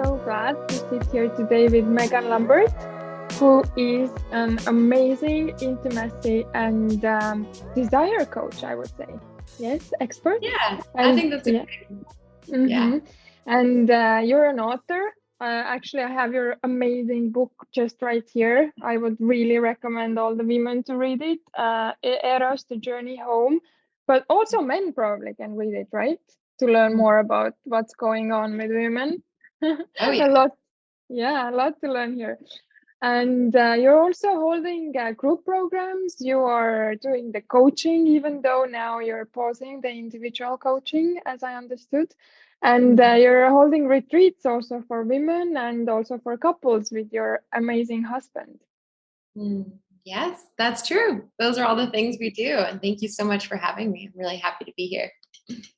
so glad to sit here today with Megan Lambert, who is an amazing intimacy and desire coach, I would say. Yes, expert? Yeah, and, I think that's yeah. Yeah. And you're an author. Actually, I have your amazing book just right here. I would really recommend all the women to read it. Eros, The Journey Home. But also men probably can read it, right? To learn more about what's going on with women. Oh, yeah. A lot to learn here. And you're also holding group programs. You are doing the coaching, even though now you're pausing the individual coaching, as I understood. And you're holding retreats also for women and also for couples with your amazing husband. Yes, that's true. Those are all the things we do. And thank you so much for having me. I'm really happy to be here.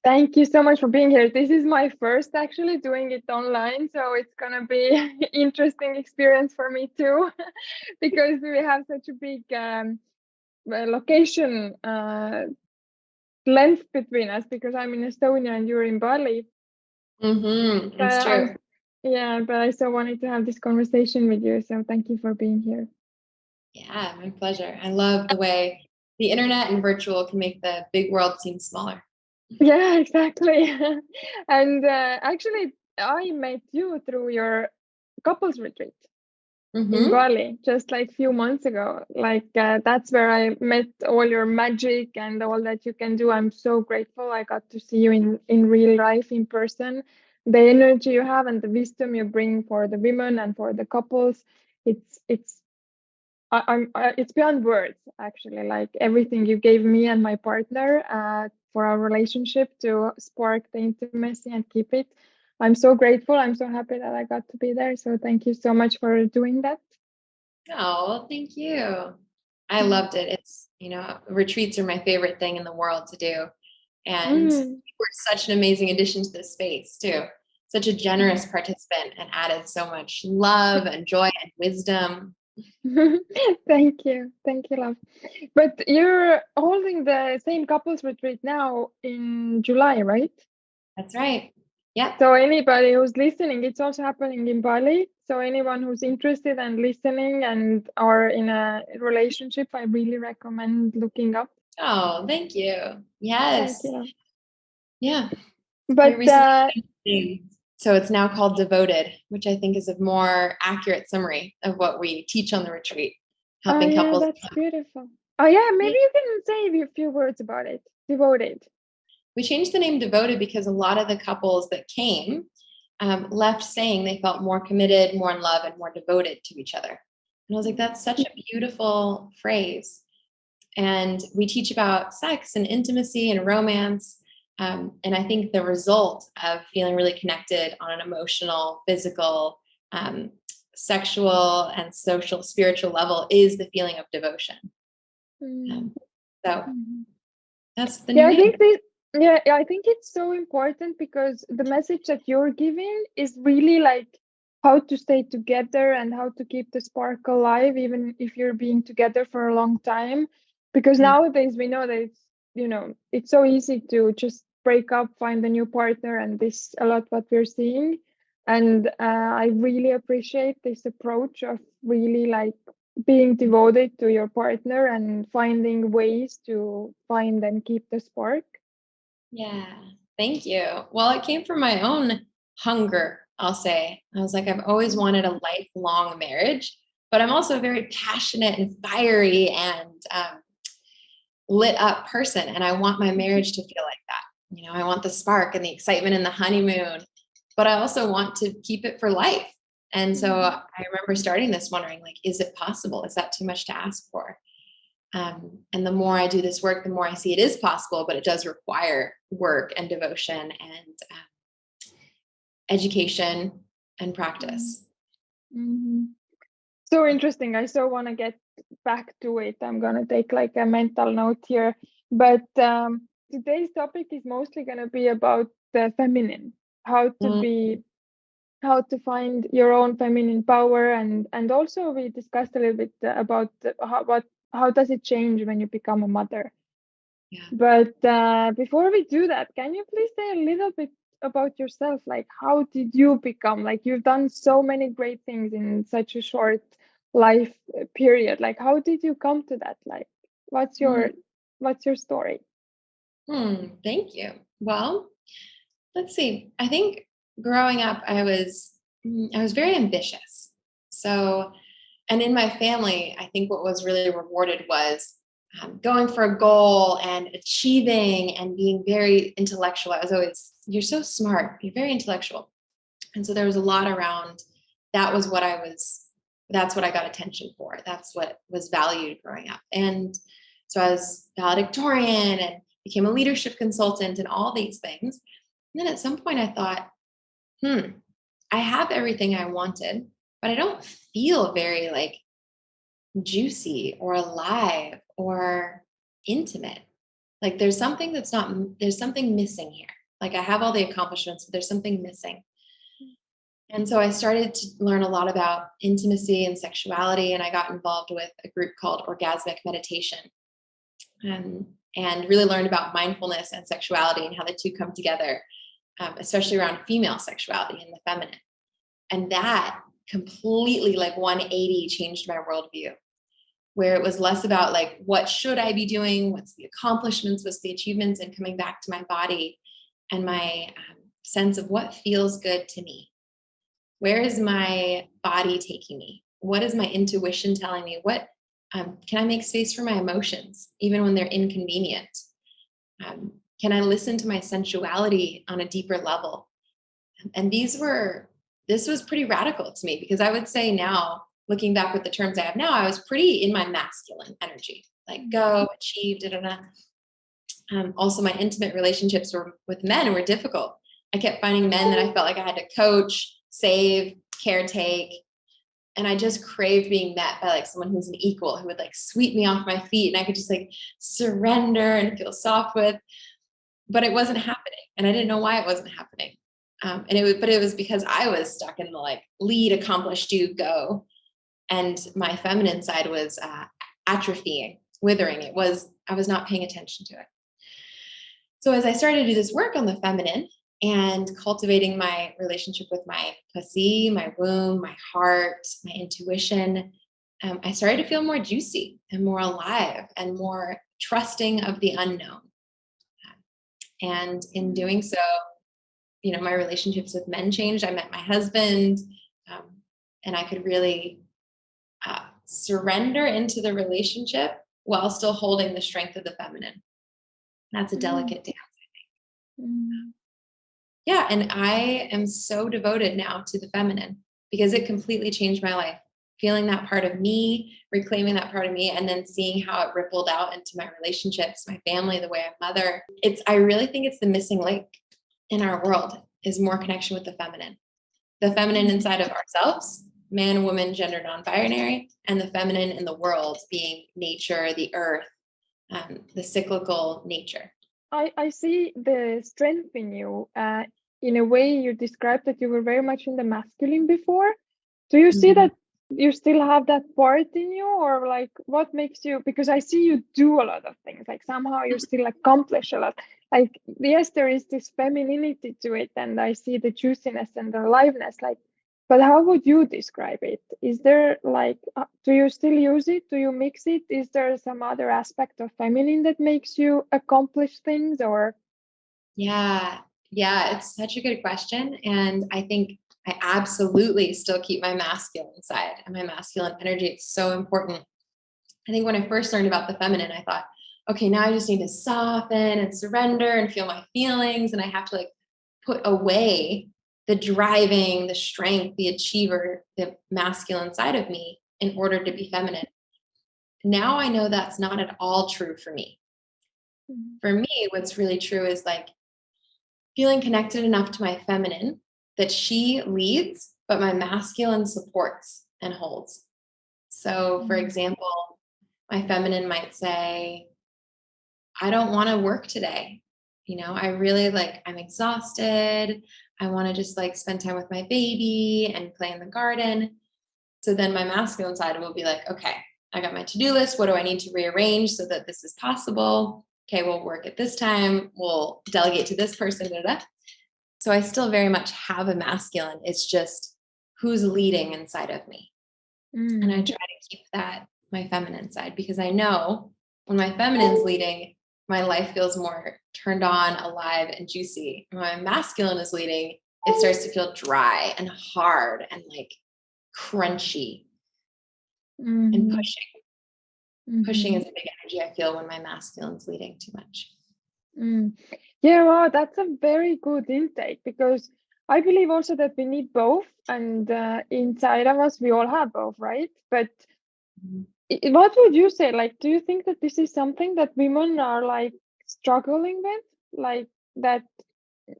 Thank you so much for being here. This is my first actually doing it online, so it's gonna be interesting experience for me too, because we have such a big location length between us, because I'm in Estonia and you're in Bali. That's true. But I still wanted to have this conversation with you, so thank you for being here. Yeah, my pleasure. I love the way the internet and virtual can make the big world seem smaller. Yeah, exactly. And actually, I met you through your couples retreat in Bali just like few months ago. Like that's where I met all your magic and all that you can do. I'm so grateful I got to see you in real life, in person. The energy you have and the wisdom you bring for the women and for the couples, it's it's beyond words, actually. Like everything you gave me and my partner for our relationship to spark the intimacy and keep it. I'm so grateful. I'm so happy that I got to be there. So thank you so much for doing that. Oh, thank you. I loved it. It's, retreats are my favorite thing in the world to do. And you were such an amazing addition to this space too. Such a generous participant and added so much love and joy and wisdom. Thank you, love. But you're holding the same couples retreat now in July, right? That's right. Yeah. So anybody who's listening, it's also happening in Bali. So anyone who's interested and listening and are in a relationship, I really recommend looking up. Oh, thank you. Yes. Thank you. Yeah. But so it's now called Devoted, which I think is a more accurate summary of what we teach on the retreat, helping couples. That's beautiful. Oh yeah, maybe you can say a few words about it. Devoted. We changed the name Devoted because a lot of the couples that came left saying they felt more committed, more in love, and more devoted to each other. And I was like, that's such a beautiful phrase. And we teach about sex and intimacy and romance. And I think the result of feeling really connected on an emotional, physical, sexual, and social, spiritual level is the feeling of devotion. So that's the new name. I think it's so important because the message that you're giving is really like how to stay together and how to keep the spark alive, even if you're being together for a long time. Because nowadays we know that it's so easy to just break up, find a new partner, and this a lot what we're seeing. And I really appreciate this approach of really like being devoted to your partner and finding ways to find and keep the spark. Yeah, thank you. Well, it came from my own hunger, I'll say. I was like, I've always wanted a lifelong marriage, but I'm also a very passionate and fiery and lit up person. And I want my marriage to feel like that. I want the spark and the excitement and the honeymoon, but I also want to keep it for life. And so I remember starting this wondering, like, is it possible? Is that too much to ask for? And the more I do this work, the more I see it is possible, but it does require work and devotion and education and practice. So interesting. I so want to get back to it. I'm going to take like a mental note here. But today's topic is mostly going to be about the feminine, how to find your own feminine power. And also we discussed a little bit about how does it change when you become a mother. Yeah. But before we do that, can you please say a little bit about yourself. Like, how did you become, like, you've done so many great things in such a short life period. Like, how did you come to that? Like, what's your story? Thank you. Well, let's see. I think growing up, I was very ambitious. So, and in my family, I think what was really rewarded was going for a goal and achieving and being very intellectual. I was always, you're so smart, you're very intellectual. And so there was a lot around, that's what I got attention for. That's what was valued growing up. And so I was valedictorian and became a leadership consultant and all these things. And then at some point I thought, I have everything I wanted, but I don't feel very like juicy or alive or intimate. Like there's something missing here. Like I have all the accomplishments, but there's something missing. And so I started to learn a lot about intimacy and sexuality, and I got involved with a group called Orgasmic Meditation, and really learned about mindfulness and sexuality and how the two come together, especially around female sexuality and the feminine. And that completely, like 180, changed my worldview, where it was less about like, what should I be doing? What's the accomplishments? What's the achievements? And coming back to my body and my sense of what feels good to me. Where is my body taking me? What is my intuition telling me? What can I make space for my emotions, even when they're inconvenient? Can I listen to my sensuality on a deeper level? And this was pretty radical to me, because I would say now, looking back with the terms I have now, I was pretty in my masculine energy, like go, achieve, also, my intimate relationships with men were difficult. I kept finding men that I felt like I had to coach, save, caretake. And I just craved being met by like someone who's an equal, who would like sweep me off my feet and I could just like surrender and feel soft with, but it wasn't happening. And I didn't know why it wasn't happening. But it was because I was stuck in the like lead, accomplish, do, go. And my feminine side was atrophying, withering. I was not paying attention to it. So as I started to do this work on the feminine and cultivating my relationship with my pussy, my womb, my heart, my intuition, I started to feel more juicy and more alive and more trusting of the unknown. And in doing so, my relationships with men changed. I met my husband, and I could really surrender into the relationship while still holding the strength of the feminine. That's a delicate dance, I think. Yeah, and I am so devoted now to the feminine because it completely changed my life. Feeling that part of me, reclaiming that part of me, and then seeing how it rippled out into my relationships, my family, the way I mother. I really think it's the missing link in our world, is more connection with the feminine. The feminine inside of ourselves, man, woman, gender, non-binary, and the feminine in the world being nature, the earth, the cyclical nature. I see the strength in you. In a way, you described that you were very much in the masculine before. Do you see that you still have that part in you, or like what makes you, because I see you do a lot of things, like somehow you still accomplish a lot. Like, yes, there is this femininity to it, and I see the juiciness and the aliveness, like, but how would you describe it? Is there like, do you still use it? Do you mix it? Is there some other aspect of feminine that makes you accomplish things, or? Yeah, it's such a good question. And I think I absolutely still keep my masculine side and my masculine energy. It's so important. I think when I first learned about the feminine, I thought, okay, now I just need to soften and surrender and feel my feelings. And I have to like put away the driving, the strength, the achiever, the masculine side of me in order to be feminine. Now I know that's not at all true for me. For me, what's really true is like feeling connected enough to my feminine that she leads, but my masculine supports and holds. So for example, my feminine might say, I don't want to work today. I really I'm exhausted. I want to just spend time with my baby and play in the garden. So then my masculine side will be like, okay, I got my to-do list. What do I need to rearrange so that this is possible? Okay, we'll work at this time. We'll delegate to this person. So I still very much have a masculine. It's just who's leading inside of me. And I try to keep that my feminine side, because I know when my feminine's leading, my life feels more turned on, alive, and juicy. When my masculine is leading, it starts to feel dry and hard and like crunchy and pushing. Pushing is a big energy I feel when my masculine's leading too much. Yeah, wow, that's a very good intake, because I believe also that we need both, and inside of us we all have both, right? But what would you say? Like, do you think that this is something that women are like struggling with? Like, that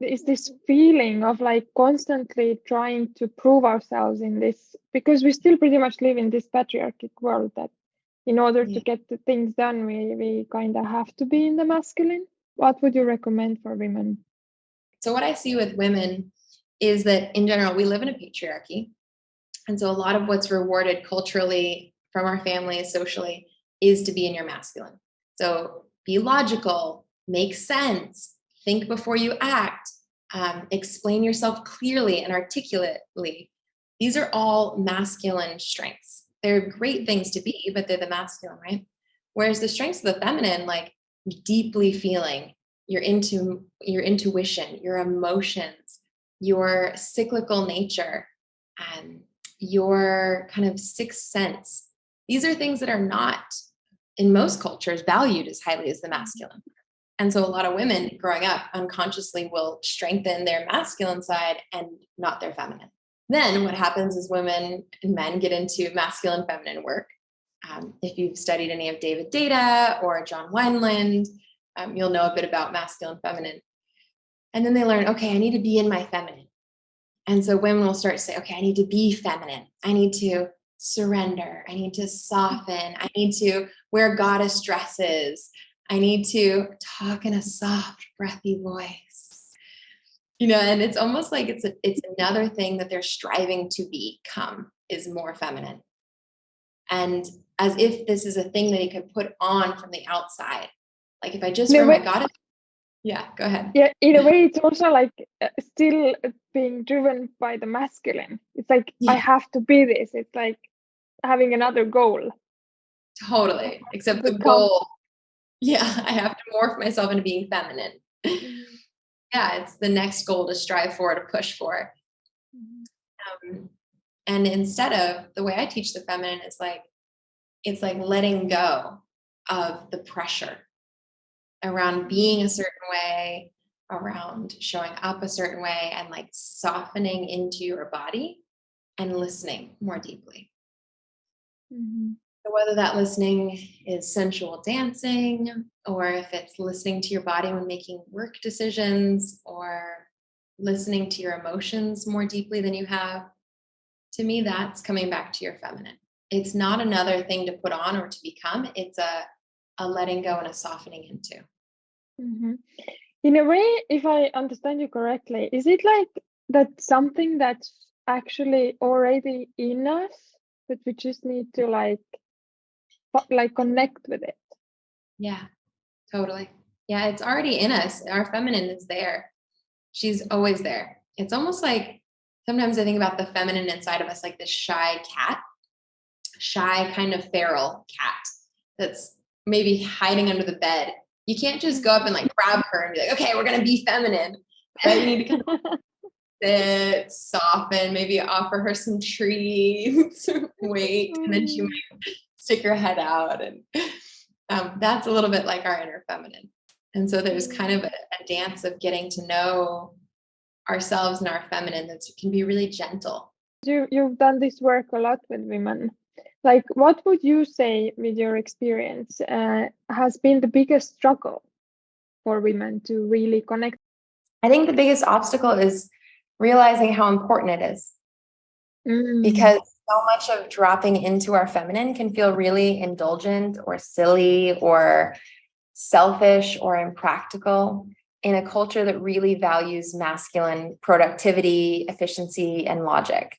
is this feeling of like constantly trying to prove ourselves in this, because we still pretty much live in this patriarchic world that in order to get the things done, we kind of have to be in the masculine. What would you recommend for women? So what I see with women is that in general, we live in a patriarchy. And so a lot of what's rewarded culturally from our families, socially, is to be in your masculine. So be logical, make sense, think before you act, explain yourself clearly and articulately. These are all masculine strengths. They're great things to be, but they're the masculine, right? Whereas the strengths of the feminine, like deeply feeling, your intuition, your emotions, your cyclical nature, your kind of sixth sense. These are things that are not, in most cultures, valued as highly as the masculine. And so a lot of women growing up unconsciously will strengthen their masculine side and not their feminine. Then what happens is women and men get into masculine feminine work. If you've studied any of David Data or John Wineland, you'll know a bit about masculine feminine. And then they learn, okay, I need to be in my feminine. And so women will start to say, okay, I need to be feminine. I need to surrender. I need to soften. I need to wear goddess dresses. I need to talk in a soft, breathy voice. And it's almost like it's another thing that they're striving to become, is more feminine. And as if this is a thing that they could put on from the outside. Like if I just wear my goddess. Yeah, go ahead. Yeah, in a way, it's also like still being driven by the masculine. It's like, I have to be this. It's like having another goal. Totally. Except the goal, I have to morph myself into being feminine. Yeah, it's the next goal to strive for, to push for. And instead of, the way I teach the feminine is like, it's like letting go of the pressure around being a certain way, around showing up a certain way, and like softening into your body and listening more deeply. So whether that listening is sensual dancing, or if it's listening to your body when making work decisions, or listening to your emotions more deeply than you have, to me, that's coming back to your feminine. It's not another thing to put on or to become. It's a letting go and a softening into. In a way, if I understand you correctly, is it like that something that's actually already in us, that we just need to like connect with it? Yeah, totally. Yeah, it's already in us. Our feminine is there. She's always there. It's almost like, sometimes I think about the feminine inside of us like this shy kind of feral cat that's maybe hiding under the bed. You can't just go up and like grab her and be like, okay, we're going to be feminine. Right? You need to kind of sit, soften, maybe offer her some treats, wait, and then she might stick her head out. And that's a little bit like our inner feminine. And so there's kind of a dance of getting to know ourselves and our feminine that can be really gentle. You've done this work a lot with women. Like, what would you say, with your experience, has been the biggest struggle for women to really connect? I think the biggest obstacle is realizing how important it is. Because so much of dropping into our feminine can feel really indulgent or silly or selfish or impractical in a culture that really values masculine productivity, efficiency, and logic.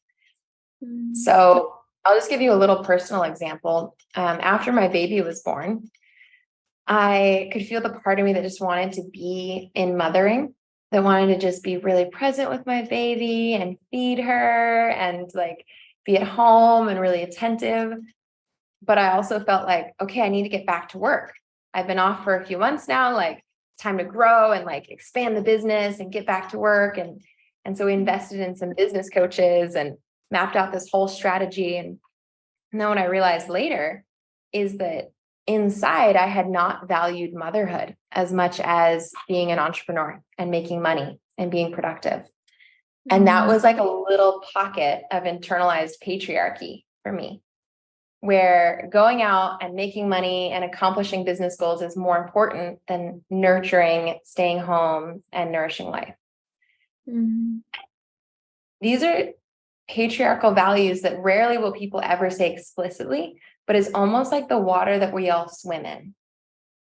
So I'll just give you a little personal example. After my baby was born, I could feel the part of me that just wanted to be in mothering that wanted to just be really present with my baby and feed her and like be at home and really attentive. But I also felt like, okay, I need to get back to work. I've been off for a few months now, like time to grow and like expand the business and get back to work. And so we invested in some business coaches and mapped out this whole strategy. And then what I realized later is that inside I had not valued motherhood as much as being an entrepreneur and making money and being productive. And that was like a little pocket of internalized patriarchy for me, where going out and making money and accomplishing business goals is more important than nurturing, staying home, and nourishing life. Mm-hmm. These are patriarchal values that rarely will people ever say explicitly, but it's almost like the water that we all swim in.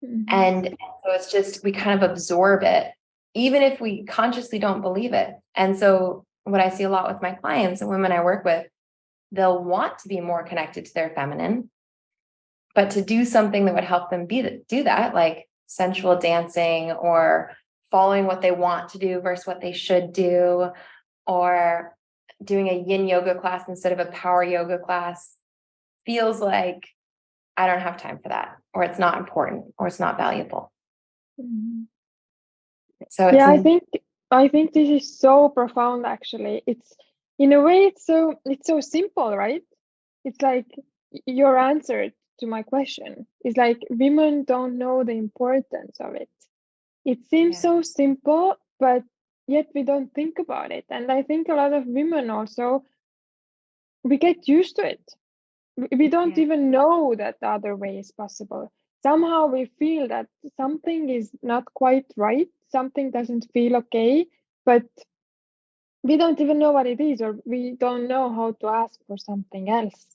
Mm-hmm. And so it's just, we kind of absorb it, even if we consciously don't believe it. And so what I see a lot with my clients and women I work with, they'll want to be more connected to their feminine, but to do something that would help them do that, like sensual dancing or following what they want to do versus what they should do, or doing a yin yoga class instead of a power yoga class, feels like I don't have time for that, or it's not important, or it's not valuable. Mm-hmm. So yeah, I think this is so profound. Actually, it's in a way it's so simple, right? It's like your answer to my question is like women don't know the importance of it. It seems so simple, but yet we don't think about it. And I think a lot of women also, we get used to it. We don't even know that the other way is possible. Somehow we feel that something is not quite right, something doesn't feel okay, but we don't even know what it is, or we don't know how to ask for something else.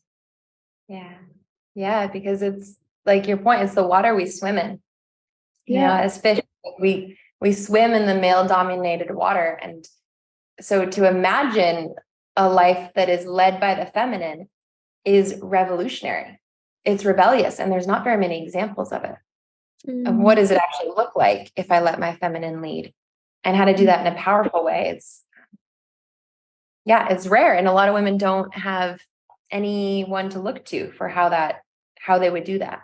Yeah, because it's like your point, it's the water we swim in. You know, as fish, we swim in the male-dominated water. And so to imagine a life that is led by the feminine is revolutionary. It's rebellious, and there's not very many examples of it. Of what does it actually look like if I let my feminine lead, and how to do that in a powerful way. It's rare, and a lot of women don't have anyone to look to for how they would do that.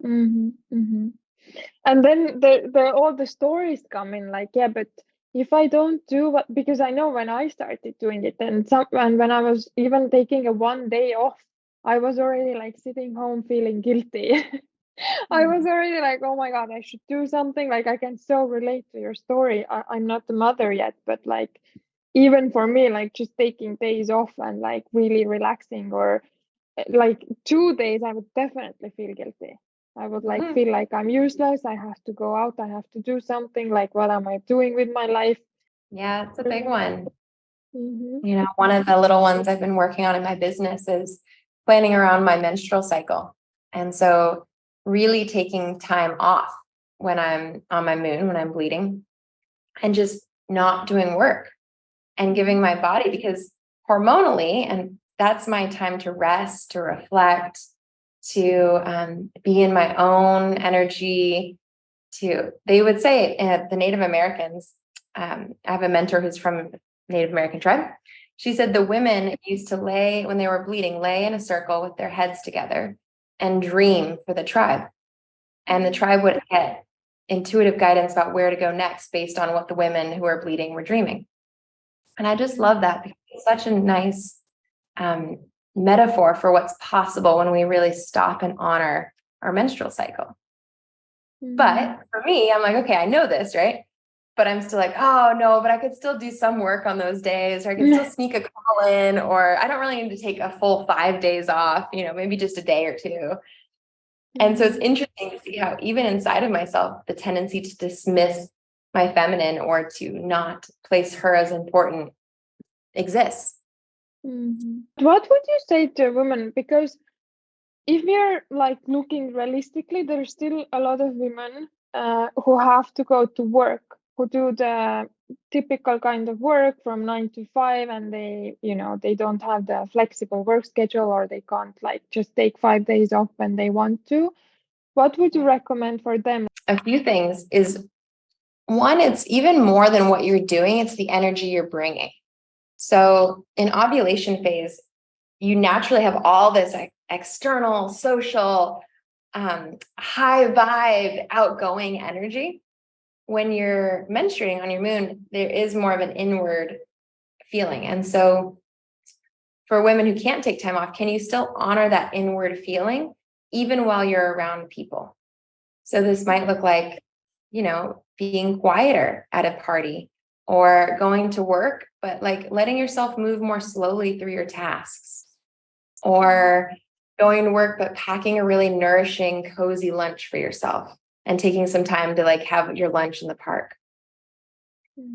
Mm-hmm, mm-hmm. And then the all the stories come in, like, but if I don't do what, because I know when I started doing it, and when I was even taking a 1 day off, I was already like sitting home feeling guilty. I was already like, oh my God, I should do something. Like, I can so relate to your story. I'm not a mother yet, but like, even for me, like just taking days off and like really relaxing, or like 2 days, I would definitely feel guilty. I would like feel like I'm useless. I have to go out. I have to do something. Like, what am I doing with my life? Yeah, it's a big one. Mm-hmm. You know, one of the little ones I've been working on in my business is planning around my menstrual cycle. And so really taking time off when I'm on my moon, when I'm bleeding, and just not doing work and giving my body, because hormonally, and that's my time to rest, to reflect, to be in my own energy. They would say, the Native Americans, I have a mentor who's from Native American tribe. She said the women used to lay, when they were bleeding, lay in a circle with their heads together and dream for the tribe. And the tribe would get intuitive guidance about where to go next based on what the women who are bleeding were dreaming. And I just love that, because it's such a nice metaphor for what's possible when we really stop and honor our menstrual cycle. But for me, I'm like, okay, I know this, right? But I'm still like, oh no, but I could still do some work on those days, or I could still sneak a call in, or I don't really need to take a full 5 days off, maybe just a day or two. And so it's interesting to see how even inside of myself, the tendency to dismiss my feminine or to not place her as important exists. What would you say to a woman? Because if we're like looking realistically, there's still a lot of women who have to go to work, who do the typical kind of work from 9 to 5, and they don't have the flexible work schedule, or they can't like just take 5 days off when they want to. What would you recommend for them? A few things is one, it's even more than what you're doing, it's the energy you're bringing. So in ovulation phase, you naturally have all this external, social, high vibe, outgoing energy. When you're menstruating on your moon, there is more of an inward feeling. And so for women who can't take time off, can you still honor that inward feeling even while you're around people? So this might look like, being quieter at a party or going to work, but like letting yourself move more slowly through your tasks, or going to work, but packing a really nourishing, cozy lunch for yourself and taking some time to like have your lunch in the park.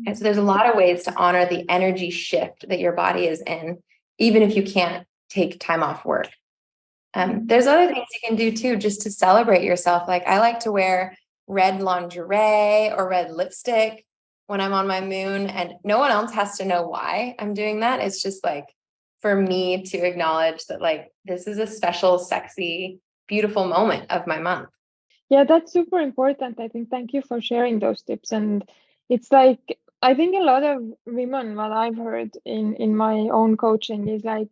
And so there's a lot of ways to honor the energy shift that your body is in, even if you can't take time off work. There's other things you can do too, just to celebrate yourself. Like I like to wear red lingerie or red lipstick when I'm on my moon, and no one else has to know why I'm doing that. It's just like for me to acknowledge that like this is a special, sexy, beautiful moment of my month. Yeah, that's super important. I think thank you for sharing those tips. And it's like I think a lot of women, what I've heard in my own coaching is like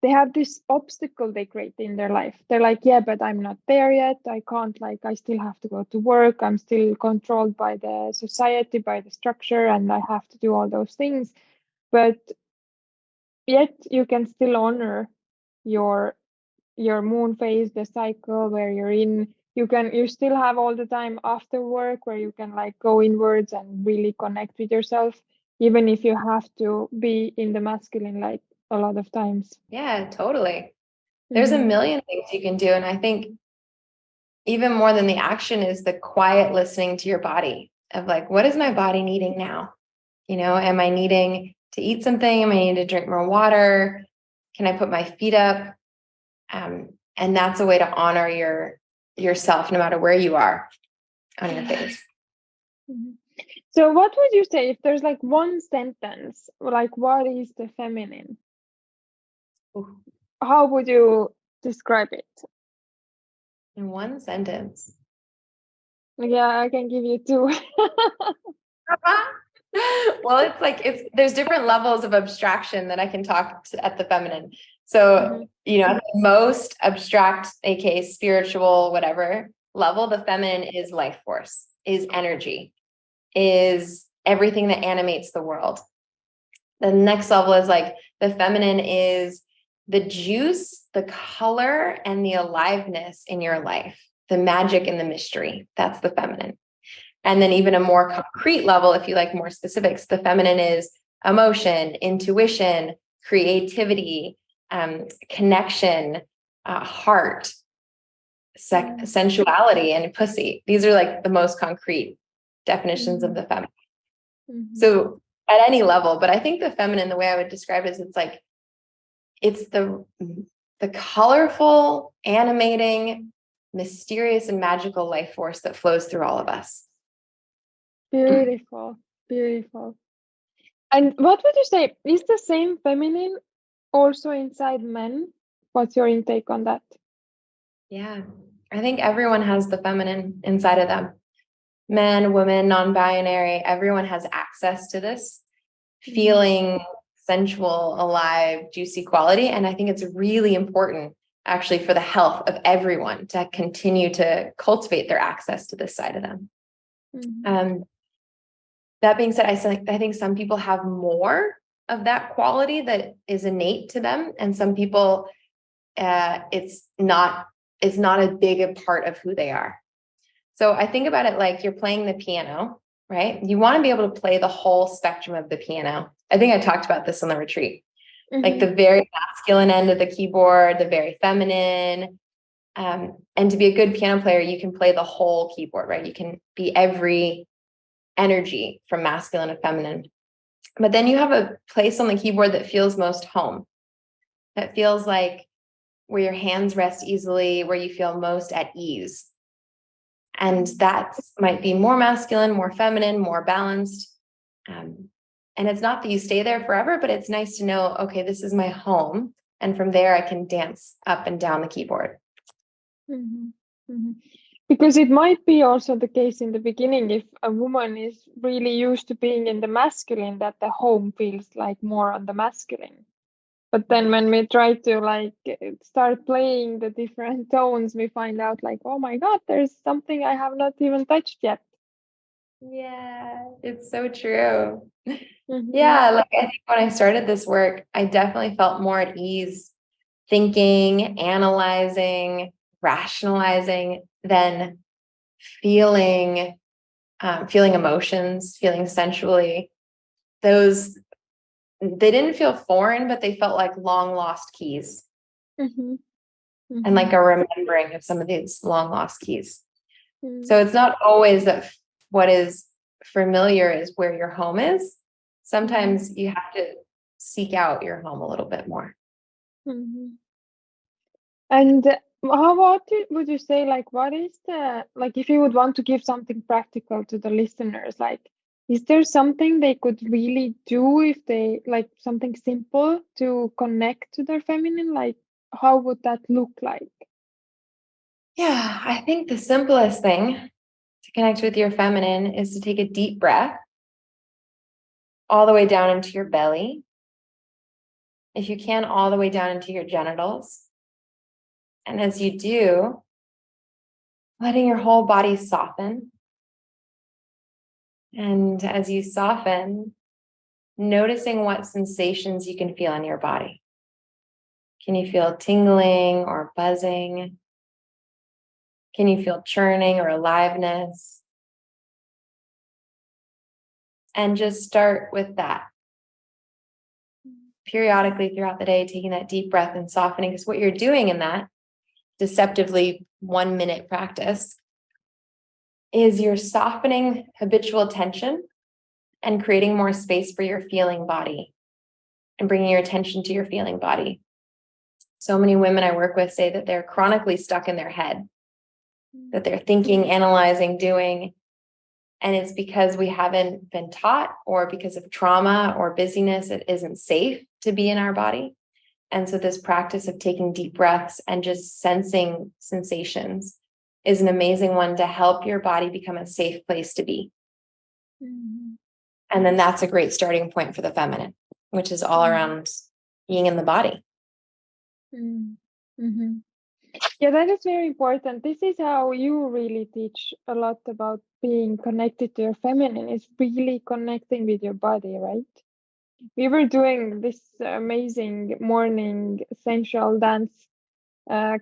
they have this obstacle they create in their life. They're like, yeah, but I'm not there yet. I can't, like, I still have to go to work. I'm still controlled by the society, by the structure, and I have to do all those things. But yet you can still honor your moon phase, the cycle where you're in. You still have all the time after work where you can like go inwards and really connect with yourself, even if you have to be in the masculine like a lot of times. Yeah, totally. There's a million things you can do. And I think even more than the action is the quiet listening to your body of like, what is my body needing now? Am I needing to eat something? Am I needing to drink more water? Can I put my feet up? And that's a way to honor yourself no matter where you are on your face. So what would you say if there's like one sentence, like what is the feminine? Ooh. How would you describe it? In one sentence? Yeah, I can give you two. Well, it's like there's different levels of abstraction that I can talk at the feminine. So, at the most abstract, aka spiritual, whatever level, the feminine is life force, is energy, is everything that animates the world. The next level is like the feminine is the juice, the color, and the aliveness in your life, the magic and the mystery. That's the feminine. And then even a more concrete level, if you like more specifics, the feminine is emotion, intuition, creativity, connection, heart, sensuality, and pussy. These are like the most concrete definitions of the feminine. So at any level, but I think the feminine, the way I would describe it is it's the colorful, animating, mysterious, and magical life force that flows through all of us. Beautiful, beautiful. And what would you say is the same feminine also inside men? What's your intake on that? Yeah, I think everyone has the feminine inside of them. Men, women, non-binary, everyone has access to this feeling sensual, alive, juicy quality. And I think it's really important actually for the health of everyone to continue to cultivate their access to this side of them. That being said, I think some people have more of that quality that is innate to them. And some people, it's not a big part of who they are. So I think about it like you're playing the piano, right? You want to be able to play the whole spectrum of the piano. I think I talked about this on the retreat, like the very masculine end of the keyboard, the very feminine. And to be a good piano player, you can play the whole keyboard, right? You can be every energy from masculine and feminine. But then you have a place on the keyboard that feels most home, that feels like where your hands rest easily, where you feel most at ease. And that might be more masculine, more feminine, more balanced. And it's not that you stay there forever, but it's nice to know, okay, this is my home. And from there, I can dance up and down the keyboard. Mm-hmm. Because it might be also the case in the beginning, if a woman is really used to being in the masculine, that the home feels like more on the masculine. But then when we try to like start playing the different tones, we find out like, oh my God, there's something I have not even touched yet. Yeah, it's so true. Mm-hmm. Yeah, like I think when I started this work, I definitely felt more at ease thinking, analyzing, rationalizing than feeling, feeling emotions, feeling sensually. Those, they didn't feel foreign, but they felt like long lost keys. Mm-hmm. Mm-hmm. And like a remembering of some of these long lost keys. Mm-hmm. So it's not always that what is familiar is where your home is. Sometimes you have to seek out your home a little bit more. Mm-hmm. And how about it, would you say, like, what is the, like, if you would want to give something practical to the listeners, like, is there something they could really do if they, like, something simple to connect to their feminine? Like, how would that look like? Yeah, I think the simplest thing to connect with your feminine is to take a deep breath all the way down into your belly. If you can, all the way down into your genitals. And as you do, letting your whole body soften. And as you soften, noticing what sensations you can feel in your body. Can you feel tingling or buzzing? Can you feel churning or aliveness? And just start with that. Periodically throughout the day, taking that deep breath and softening, because what you're doing in that deceptively 1 minute practice is you're softening habitual tension and creating more space for your feeling body and bringing your attention to your feeling body. So many women I work with say that they're chronically stuck in their head, that they're thinking, analyzing, doing. And it's because we haven't been taught, or because of trauma or busyness, it isn't safe to be in our body. And so this practice of taking deep breaths and just sensing sensations is an amazing one to help your body become a safe place to be. Mm-hmm. And then that's a great starting point for the feminine, which is all around being in the body. Mm-hmm. Yeah, that is very important. This is how you really teach a lot about being connected to your feminine, is really connecting with your body, right? We were doing this amazing morning sensual dance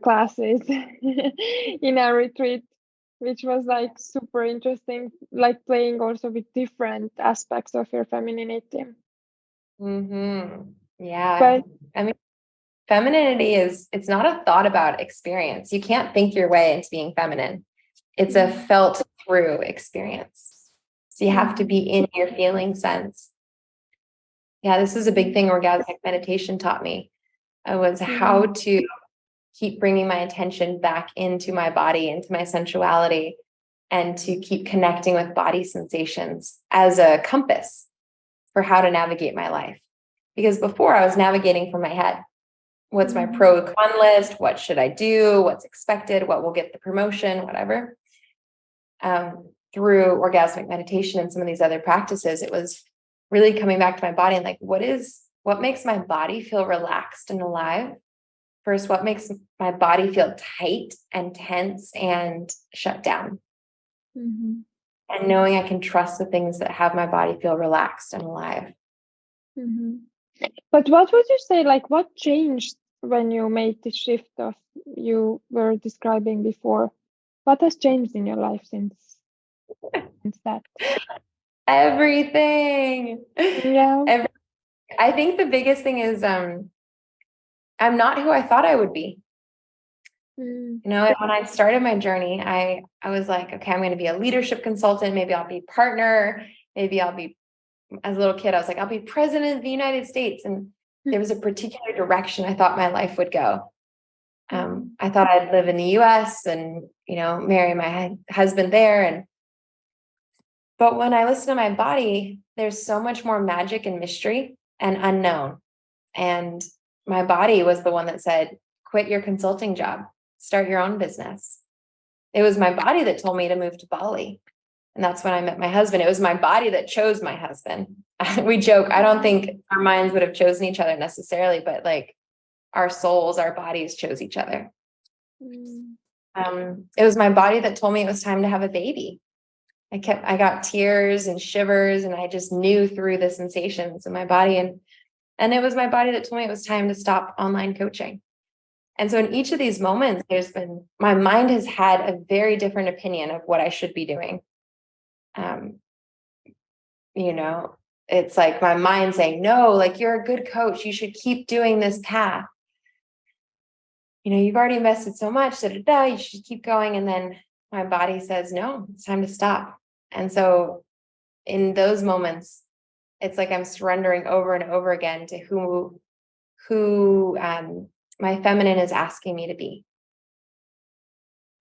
classes in our retreat, which was like super interesting, like playing also with different aspects of your femininity. Mm-hmm. Yeah. But I mean, femininity it's not a thought about experience. You can't think your way into being feminine. It's a felt through experience. So you have to be in your feeling sense. Yeah, this is a big thing orgasmic meditation taught me. It was how to keep bringing my attention back into my body, into my sensuality, and to keep connecting with body sensations as a compass for how to navigate my life. Because before I was navigating from my head. What's my pro and con list? What should I do? What's expected? What will get the promotion? Whatever. Through orgasmic meditation and some of these other practices, it was really coming back to my body and like, what makes my body feel relaxed and alive? First, what makes my body feel tight and tense and shut down? mm-hmm. And knowing I can trust the things that have my body feel relaxed and alive. Mm-hmm. But what would you say, like, what changed when you made the shift of you were describing before? What has changed in your life since that? Everything. Yeah. I think the biggest thing is I'm not who I thought I would be. You know, when I started my journey, I was like, okay, I'm going to be a leadership consultant. Maybe I'll be partner. Maybe I'll be, as a little kid, I was like, I'll be president of the United States. And there was a particular direction I thought my life would go. I thought I'd live in the US and, you know, marry my husband there. But when I listen to my body, there's so much more magic and mystery and unknown. And my body was the one that said, quit your consulting job, start your own business. it was my body that told me to move to Bali. And that's when I met my husband. It was my body that chose my husband. We joke, I don't think our minds would have chosen each other necessarily, but like our souls, our bodies chose each other. It was my body that told me it was time to have a baby. I got tears and shivers, and I just knew through the sensations in my body. And it was my body that told me it was time to stop online coaching. And so in each of these moments, my mind has had a very different opinion of what I should be doing. It's like my mind saying, no, like you're a good coach. You should keep doing this path. You've already invested so much, you should keep going. And then my body says, no, it's time to stop. And so in those moments, it's like I'm surrendering over and over again to who my feminine is asking me to be.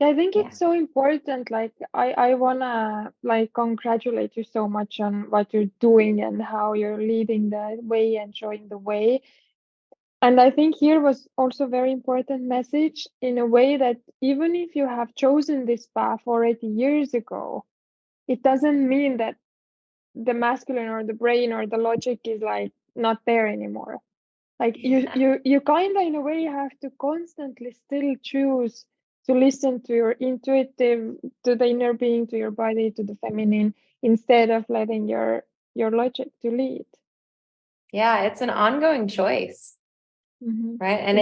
I think it's so important. Like I wanna like congratulate you so much on what you're doing and how you're leading the way and showing the way. And I think here was also a very important message in a way that even if you have chosen this path already years ago, it doesn't mean that the masculine or the brain or the logic is like not there anymore. Like you kind of in a way have to constantly still choose to listen to your intuitive, to the inner being, to your body, to the feminine, instead of letting your logic to lead. Yeah, it's an ongoing choice. Right. And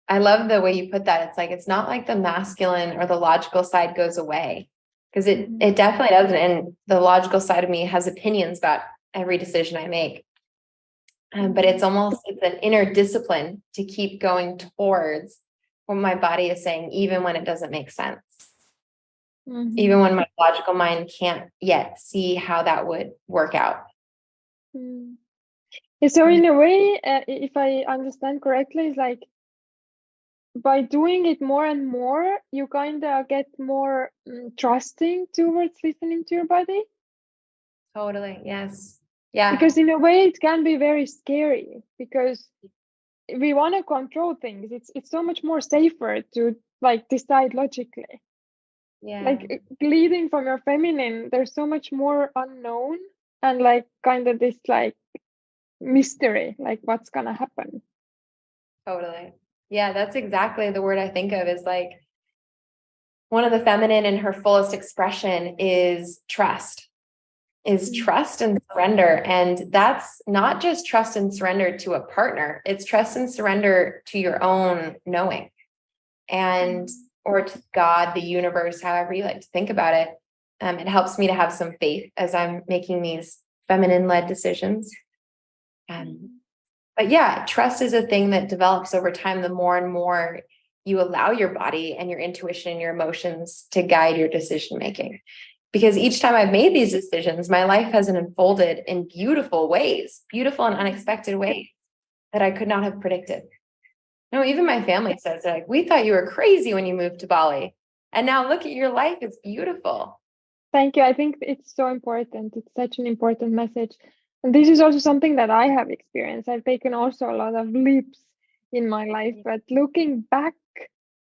I love the way you put that. It's like, it's not like the masculine or the logical side goes away, because it definitely doesn't. And the logical side of me has opinions about every decision I make. But it's an inner discipline to keep going towards what my body is saying, even when it doesn't make sense. Even when my logical mind can't yet see how that would work out. So in a way, if I understand correctly, it's like by doing it more and more, you kind of get more trusting towards listening to your body. Totally. Yes. Yeah. Because in a way, it can be very scary because we want to control things. It's so much more safer to like decide logically. Yeah. Like leading from your feminine, there's so much more unknown and like kind of this like mystery, like what's gonna happen. Totally. Yeah, that's exactly the word I think of, is like one of the feminine in her fullest expression is trust, trust and surrender. And that's not just trust and surrender to a partner. It's trust and surrender to your own knowing and, or to God, the universe, however you like to think about it. It helps me to have some faith as I'm making these feminine led decisions. But yeah, trust is a thing that develops over time. The more and more you allow your body and your intuition and your emotions to guide your decision making. Because each time I've made these decisions, my life has unfolded in beautiful ways, beautiful and unexpected ways that I could not have predicted. No, even my family says, like, we thought you were crazy when you moved to Bali. And now look at your life. It's beautiful. Thank you. I think it's so important. It's such an important message. And this is also something that I have experienced. I've taken also a lot of leaps in my life, but looking back,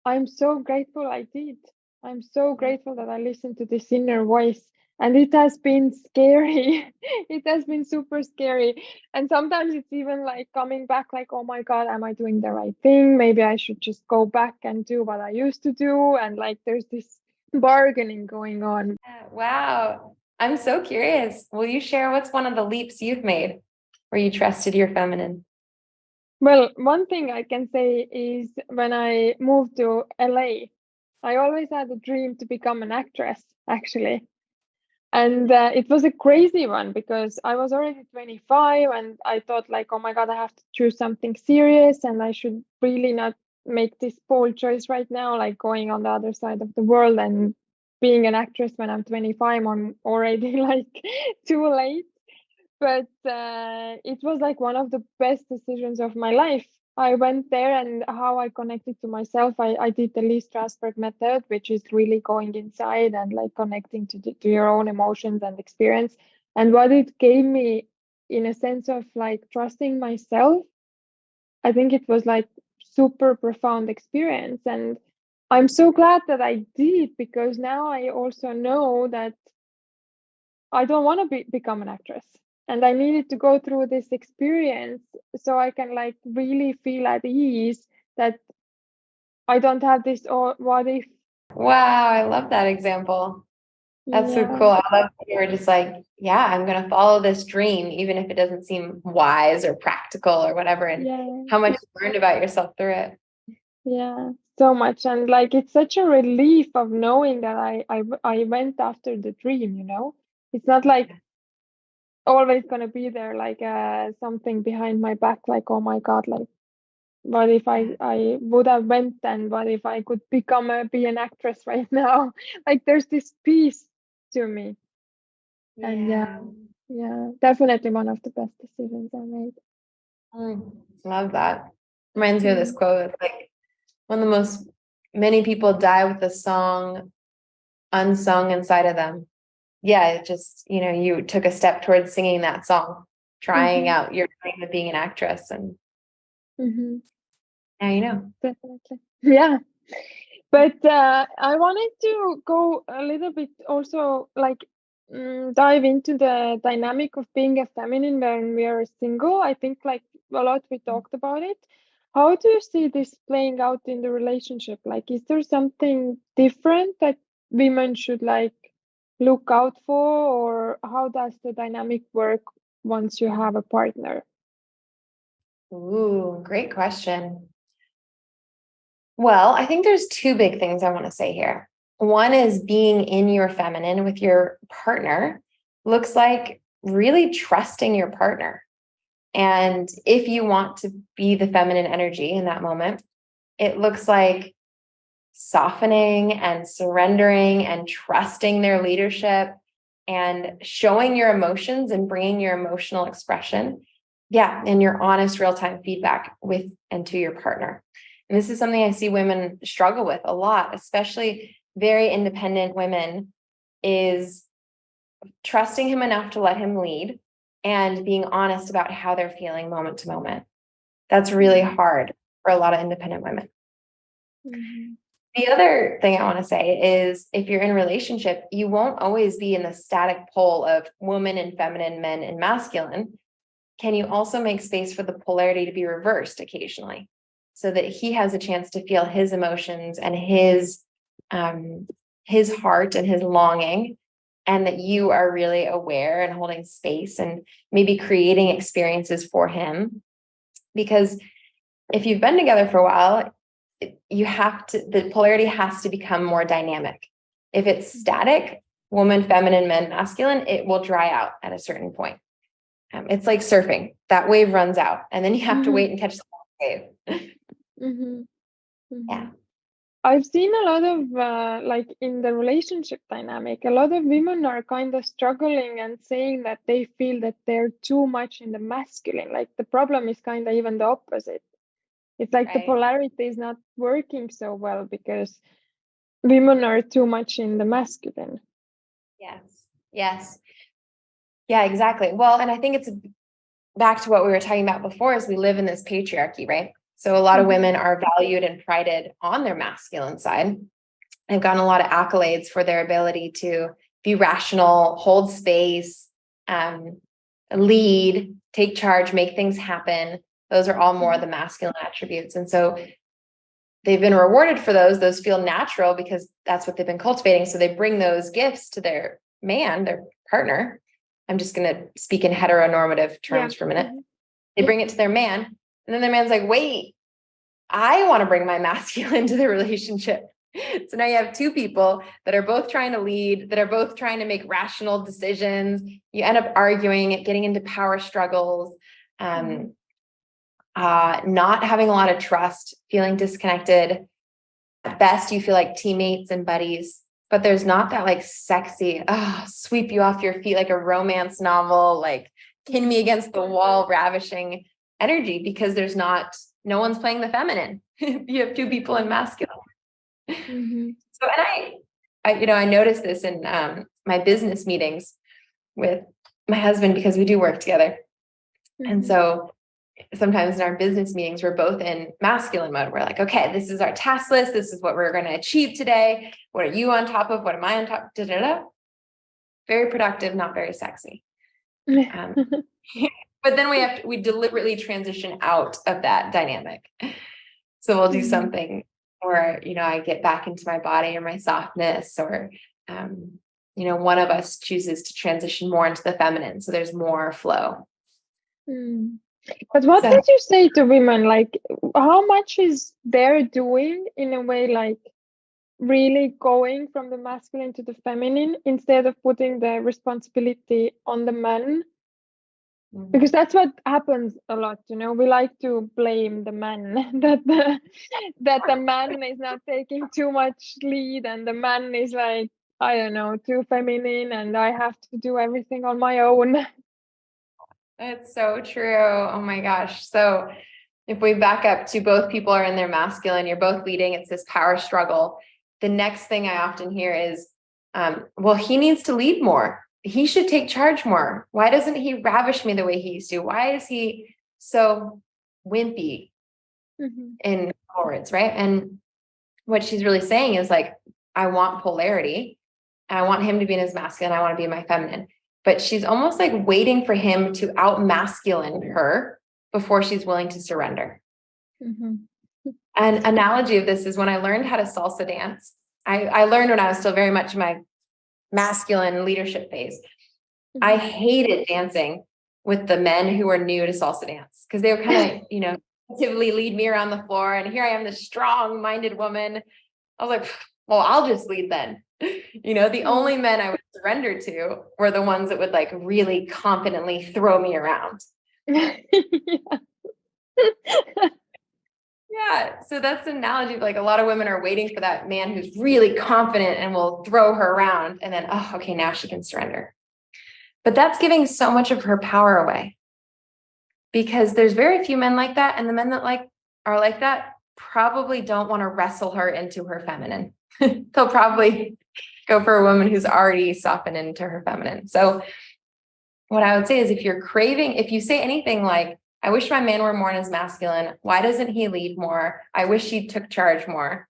I'm so grateful I did. I'm so grateful that I listened to this inner voice. And it has been scary. It has been super scary. And sometimes it's even like coming back like, oh my God, am I doing the right thing? Maybe I should just go back and do what I used to do. And like there's this bargaining going on. Wow. I'm so curious. Will you share what's one of the leaps you've made where you trusted your feminine? Well, one thing I can say is when I moved to LA, I always had a dream to become an actress, actually. And it was a crazy one because I was already 25 and I thought like, oh my God, I have to choose something serious and I should really not make this bold choice right now, like going on the other side of the world and being an actress when I'm 25. I'm already like too late. But it was like one of the best decisions of my life. I went there, and how I connected to myself, I did the Lee Strasberg method, which is really going inside and like connecting to your own emotions and experience. And what it gave me in a sense of like trusting myself, I think it was like super profound experience. And I'm so glad that I did, because now I also know that I don't want to become an actress. And I needed to go through this experience so I can like really feel at ease that I don't have this, or what if. Wow, I love that example. That's so Yeah. cool. I love that you were just like, yeah, I'm going to follow this dream, even if it doesn't seem wise or practical or whatever, and Yeah. how much you learned about yourself through it. Yeah, so much. And like it's such a relief of knowing that I went after the dream, you know? It's not like always gonna be there like something behind my back, like, oh my God, like what if I would have went, and what if I could be an actress right now? Like there's this peace to me. And Yeah. yeah, definitely one of the best decisions I made. Love that. Reminds me of this Mm. quote. It's like one of the most, many people die with a song unsung inside of them. Yeah, it just, you took a step towards singing that song, trying Mm-hmm. out your dream of being an actress, and Mm-hmm. now you know. Definitely. Yeah. But I wanted to go a little bit also, like, dive into the dynamic of being a feminine when we are single. I think, like, a lot we talked about it. How do you see this playing out in the relationship? Like, is there something different that women should, like, look out for, or how does the dynamic work once you have a partner? Ooh, great question. Well, I think there's two big things I want to say here. One is being in your feminine with your partner looks like really trusting your partner. And if you want to be the feminine energy in that moment, it looks like softening and surrendering and trusting their leadership and showing your emotions and bringing your emotional expression. Yeah. And your honest real-time feedback with and to your partner. And this is something I see women struggle with a lot, especially very independent women, is trusting him enough to let him lead and being honest about how they're feeling moment to moment. That's really hard for a lot of independent women. Mm-hmm. The other thing I want to say is if you're in a relationship, you won't always be in the static pole of woman and feminine, men and masculine. Can you also make space for the polarity to be reversed occasionally so that he has a chance to feel his emotions and his heart and his longing, and that you are really aware and holding space and maybe creating experiences for him? Because if you've been together for a while, the polarity has to become more dynamic. If it's static, woman, feminine, men, masculine, it will dry out at a certain point. It's like surfing. That wave runs out, and then you have to Mm-hmm. wait and catch the wave. Mm-hmm. Mm-hmm. Yeah. I've seen a lot of like in the relationship dynamic, a lot of women are kind of struggling and saying that they feel that they're too much in the masculine. Like the problem is kind of even the opposite. It's like the Right. polarity is not working so well because women are too much in the masculine. Yes. Yes. Yeah, exactly. Well, and I think it's back to what we were talking about before, is we live in this patriarchy, right? So a lot of Mm-hmm. women are valued and prided on their masculine side. They've gotten a lot of accolades for their ability to be rational, hold space, lead, take charge, make things happen. Those are all more of the masculine attributes. And so they've been rewarded for those. Those feel natural because that's what they've been cultivating. So they bring those gifts to their man, their partner. I'm just going to speak in heteronormative terms for a minute. Mm-hmm. They bring it to their man, and then their man's like, wait, I want to bring my masculine to the relationship. So now you have two people that are both trying to lead, that are both trying to make rational decisions. You end up arguing, getting into power struggles, not having a lot of trust, feeling disconnected. At best, you feel like teammates and buddies, but there's not that like sexy, sweep you off your feet like a romance novel, like pin me against the wall, ravishing energy, because no one's playing the feminine. You have two people in masculine. Mm-hmm. So, and I noticed this in my business meetings with my husband, because we do work together. And Mm-hmm. so sometimes in our business meetings, we're both in masculine mode. We're like, okay, this is our task list. This is what we're going to achieve today. What are you on top of? What am I on top of? Da, da, da. Very productive, not very sexy. But then we deliberately transition out of that dynamic. So we'll do something where, I get back into my body or my softness, or, one of us chooses to transition more into the feminine. So there's more flow. But what did you say to women? Like, how much is they're doing in a way, like really going from the masculine to the feminine instead of putting the responsibility on the men? Because that's what happens a lot, we like to blame the man that the man is not taking too much lead, and the man is like, I don't know, too feminine, and I have to do everything on my own. It's so true. Oh my gosh. So if we back up to both people are in their masculine, you're both leading, it's this power struggle. The next thing I often hear is, well, he needs to lead more. He should take charge more. Why doesn't he ravish me the way he used to? Why is he so wimpy in words, right? And what she's really saying is like, I want polarity, and I want him to be in his masculine. I want to be in my feminine. But she's almost like waiting for him to out-masculine her before she's willing to surrender. An analogy of this is when I learned how to salsa dance. I learned when I was still very much in my masculine leadership phase. I hated dancing with the men who were new to salsa dance, because they were kind of, actively lead me around the floor. And here I am, this strong-minded woman. I was like, well, I'll just lead then. The only men I would surrender to were the ones that would like really confidently throw me around. Yeah. So that's an analogy of like a lot of women are waiting for that man who's really confident and will throw her around. And then, oh, okay, now she can surrender. But that's giving so much of her power away, because there's very few men like that. And the men that are like that probably don't want to wrestle her into her feminine. They'll probably go for a woman who's already softened into her feminine. So what I would say is, if you say anything like, I wish my man were more in his masculine, why doesn't he lead more? I wish he took charge more.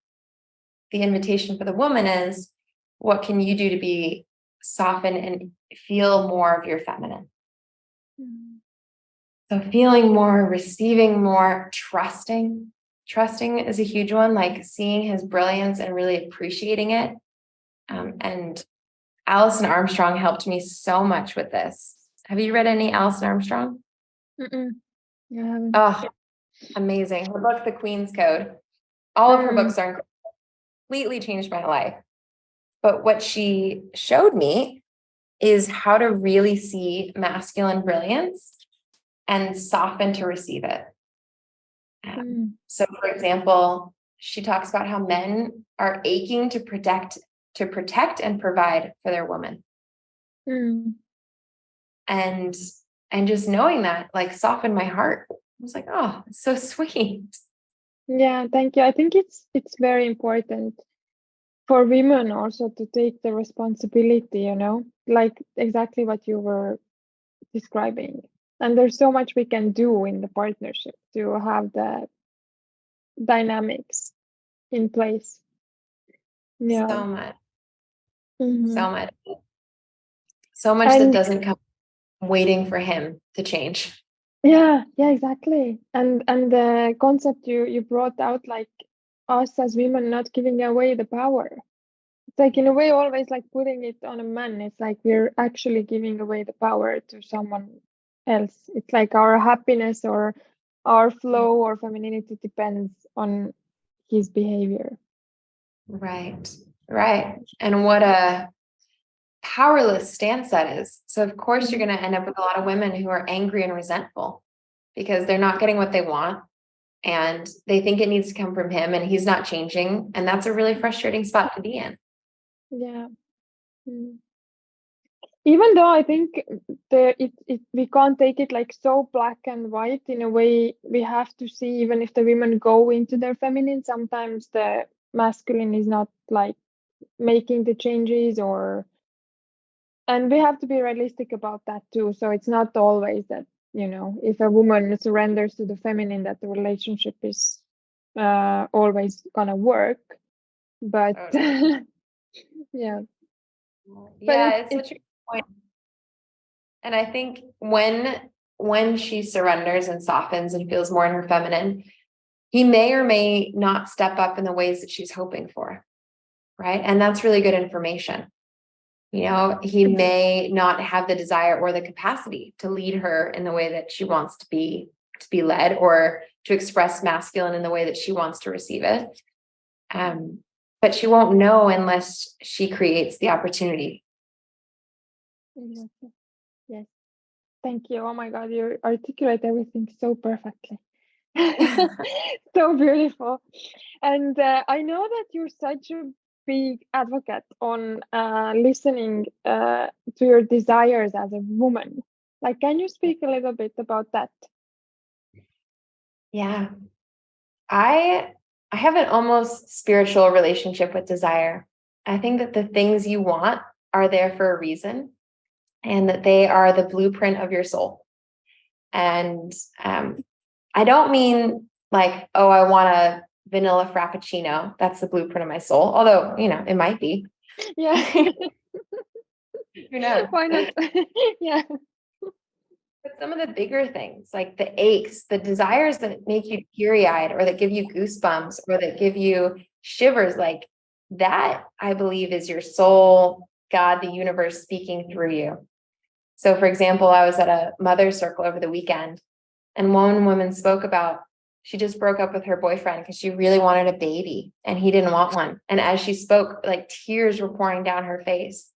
The invitation for the woman is, what can you do to be softened and feel more of your feminine? So feeling more, receiving more, trusting. Trusting is a huge one, like seeing his brilliance and really appreciating it. And Alison Armstrong helped me so much with this. Have you read any Alison Armstrong? Yeah. Oh, amazing. Her book, The Queen's Code. All of her books are completely changed my life. But what she showed me is how to really see masculine brilliance and soften to receive it. So, for example, she talks about how men are aching to protect and provide for their woman. And just knowing that, like, softened my heart. I was like, oh, it's so sweet. Yeah, thank you. I think it's very important for women also to take the responsibility, like exactly what you were describing. And there's so much we can do in the partnership to have the dynamics in place. Yeah. So much. So much that doesn't come waiting for him to change. Yeah, exactly. And the concept you brought out, like us as women not giving away the power. It's like in a way always like putting it on a man. It's like we're actually giving away the power to someone else. It's like our happiness or our flow or femininity depends on his behavior. Right. And what a powerless stance that is. So of course you're going to end up with a lot of women who are angry and resentful because they're not getting what they want, and they think it needs to come from him and he's not changing. And that's a really frustrating spot to be in. Yeah. Even though I think we can't take it like so black and white. In a way, we have to see, even if the women go into their feminine, sometimes the masculine is not like making the changes, and we have to be realistic about that too. So it's not always that if a woman surrenders to the feminine, that the relationship is always gonna work. But yeah. Yeah, it's such a good point. And I think when she surrenders and softens and feels more in her feminine, he may or may not step up in the ways that she's hoping for. Right. And that's really good information. He may not have the desire or the capacity to lead her in the way that she wants to be led, or to express masculine in the way that she wants to receive it. But she won't know unless she creates the opportunity. Exactly. Yes. Thank you. Oh my God, you articulate everything so perfectly. So beautiful. And I know that you're such a big advocate on listening to your desires as a woman. Like, can you speak a little bit about that? Yeah. I have an almost spiritual relationship with desire. I think that the things you want are there for a reason, and that they are the blueprint of your soul. And I don't mean like, oh, I want a vanilla frappuccino. That's the blueprint of my soul. Although, it might be. Yeah. Who knows? Why not? Yeah. But some of the bigger things, like the aches, the desires that make you teary-eyed, or that give you goosebumps, or that give you shivers, like that, I believe, is your soul, God, the universe speaking through you. So, for example, I was at a mother's circle over the weekend, and one woman spoke about, she just broke up with her boyfriend because she really wanted a baby and he didn't want one. And as she spoke, like tears were pouring down her face.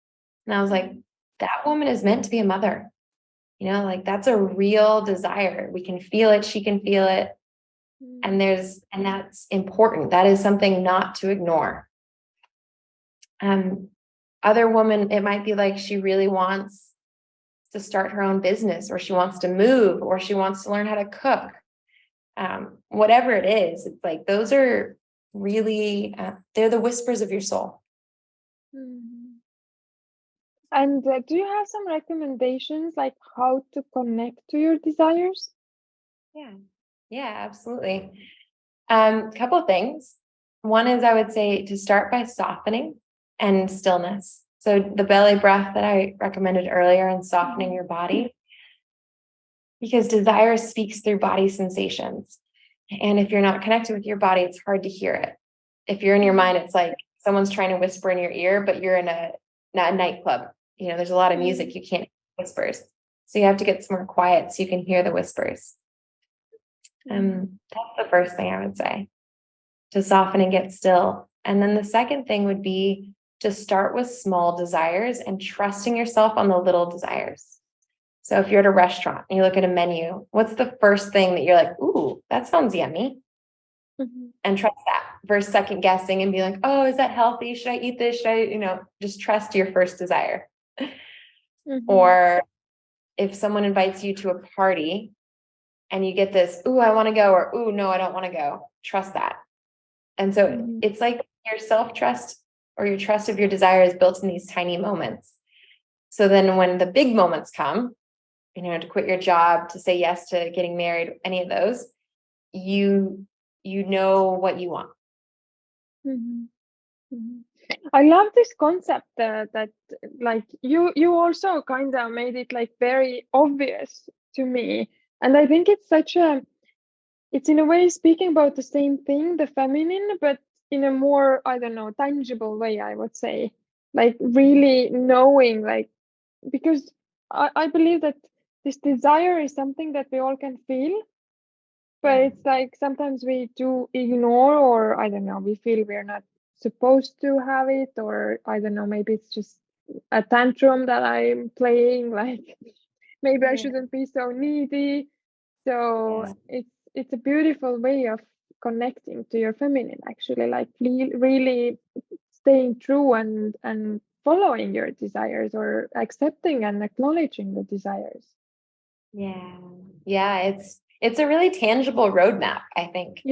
And I was like, that woman is meant to be a mother. Like that's a real desire. We can feel it. She can feel it. And that's important. That is something not to ignore. Other women, it might be like she really wants to start her own business, or she wants to move, or she wants to learn how to cook. Whatever it is, it's like, those are really, they're the whispers of your soul. And do you have some recommendations, like how to connect to your desires? Yeah, absolutely. Couple of things. One is, I would say, to start by softening and stillness. So the belly breath that I recommended earlier, and softening your body, because desire speaks through body sensations. And if you're not connected with your body, it's hard to hear it. If you're in your mind, it's like someone's trying to whisper in your ear, but you're in a nightclub. There's a lot of music, you can't hear whispers. So you have to get somewhere quiet so you can hear the whispers. That's the first thing I would say, to soften and get still. And then the second thing would be to start with small desires and trusting yourself on the little desires. So if you're at a restaurant and you look at a menu, what's the first thing that you're like, ooh, that sounds yummy? And trust that, versus second guessing and be like, oh, is that healthy? Should I eat this? Should I, just trust your first desire. Or if someone invites you to a party and you get this, ooh, I want to go, or ooh, no, I don't want to go, trust that. And so it's like your self-trust, or your trust of your desire, is built in these tiny moments. So then when the big moments come, to quit your job, to say yes to getting married, any of those, you know what you want. I love this concept that like you also kind of made it like very obvious to me. And I think it's in a way speaking about the same thing, the feminine, but in a more, I don't know, tangible way, I would say. Like really knowing, like, because I believe that this desire is something that we all can feel, but it's like sometimes we do ignore, or I don't know, we feel we're not supposed to have it, or I don't know, maybe it's just a tantrum that I'm playing, like maybe I shouldn't be so needy. So it's a beautiful way of connecting to your feminine, actually, like really staying true and following your desires, or accepting and acknowledging the desires. It's a really tangible roadmap, I think,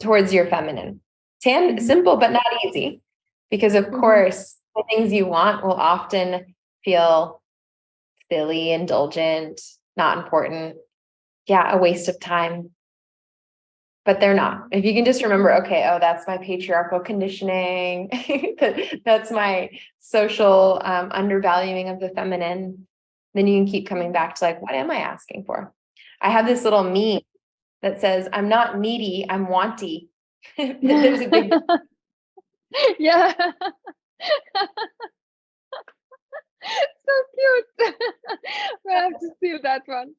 towards your feminine. Simple but not easy, because of course the things you want will often feel silly, indulgent, not important. Yeah, a waste of time. But they're not. If you can just remember, okay, oh, that's my patriarchal conditioning. That's my social undervaluing of the feminine. Then you can keep coming back to like, what am I asking for? I have this little meme that says, I'm not needy, I'm wanty. There's a big... Yeah. So cute. I have to steal that one.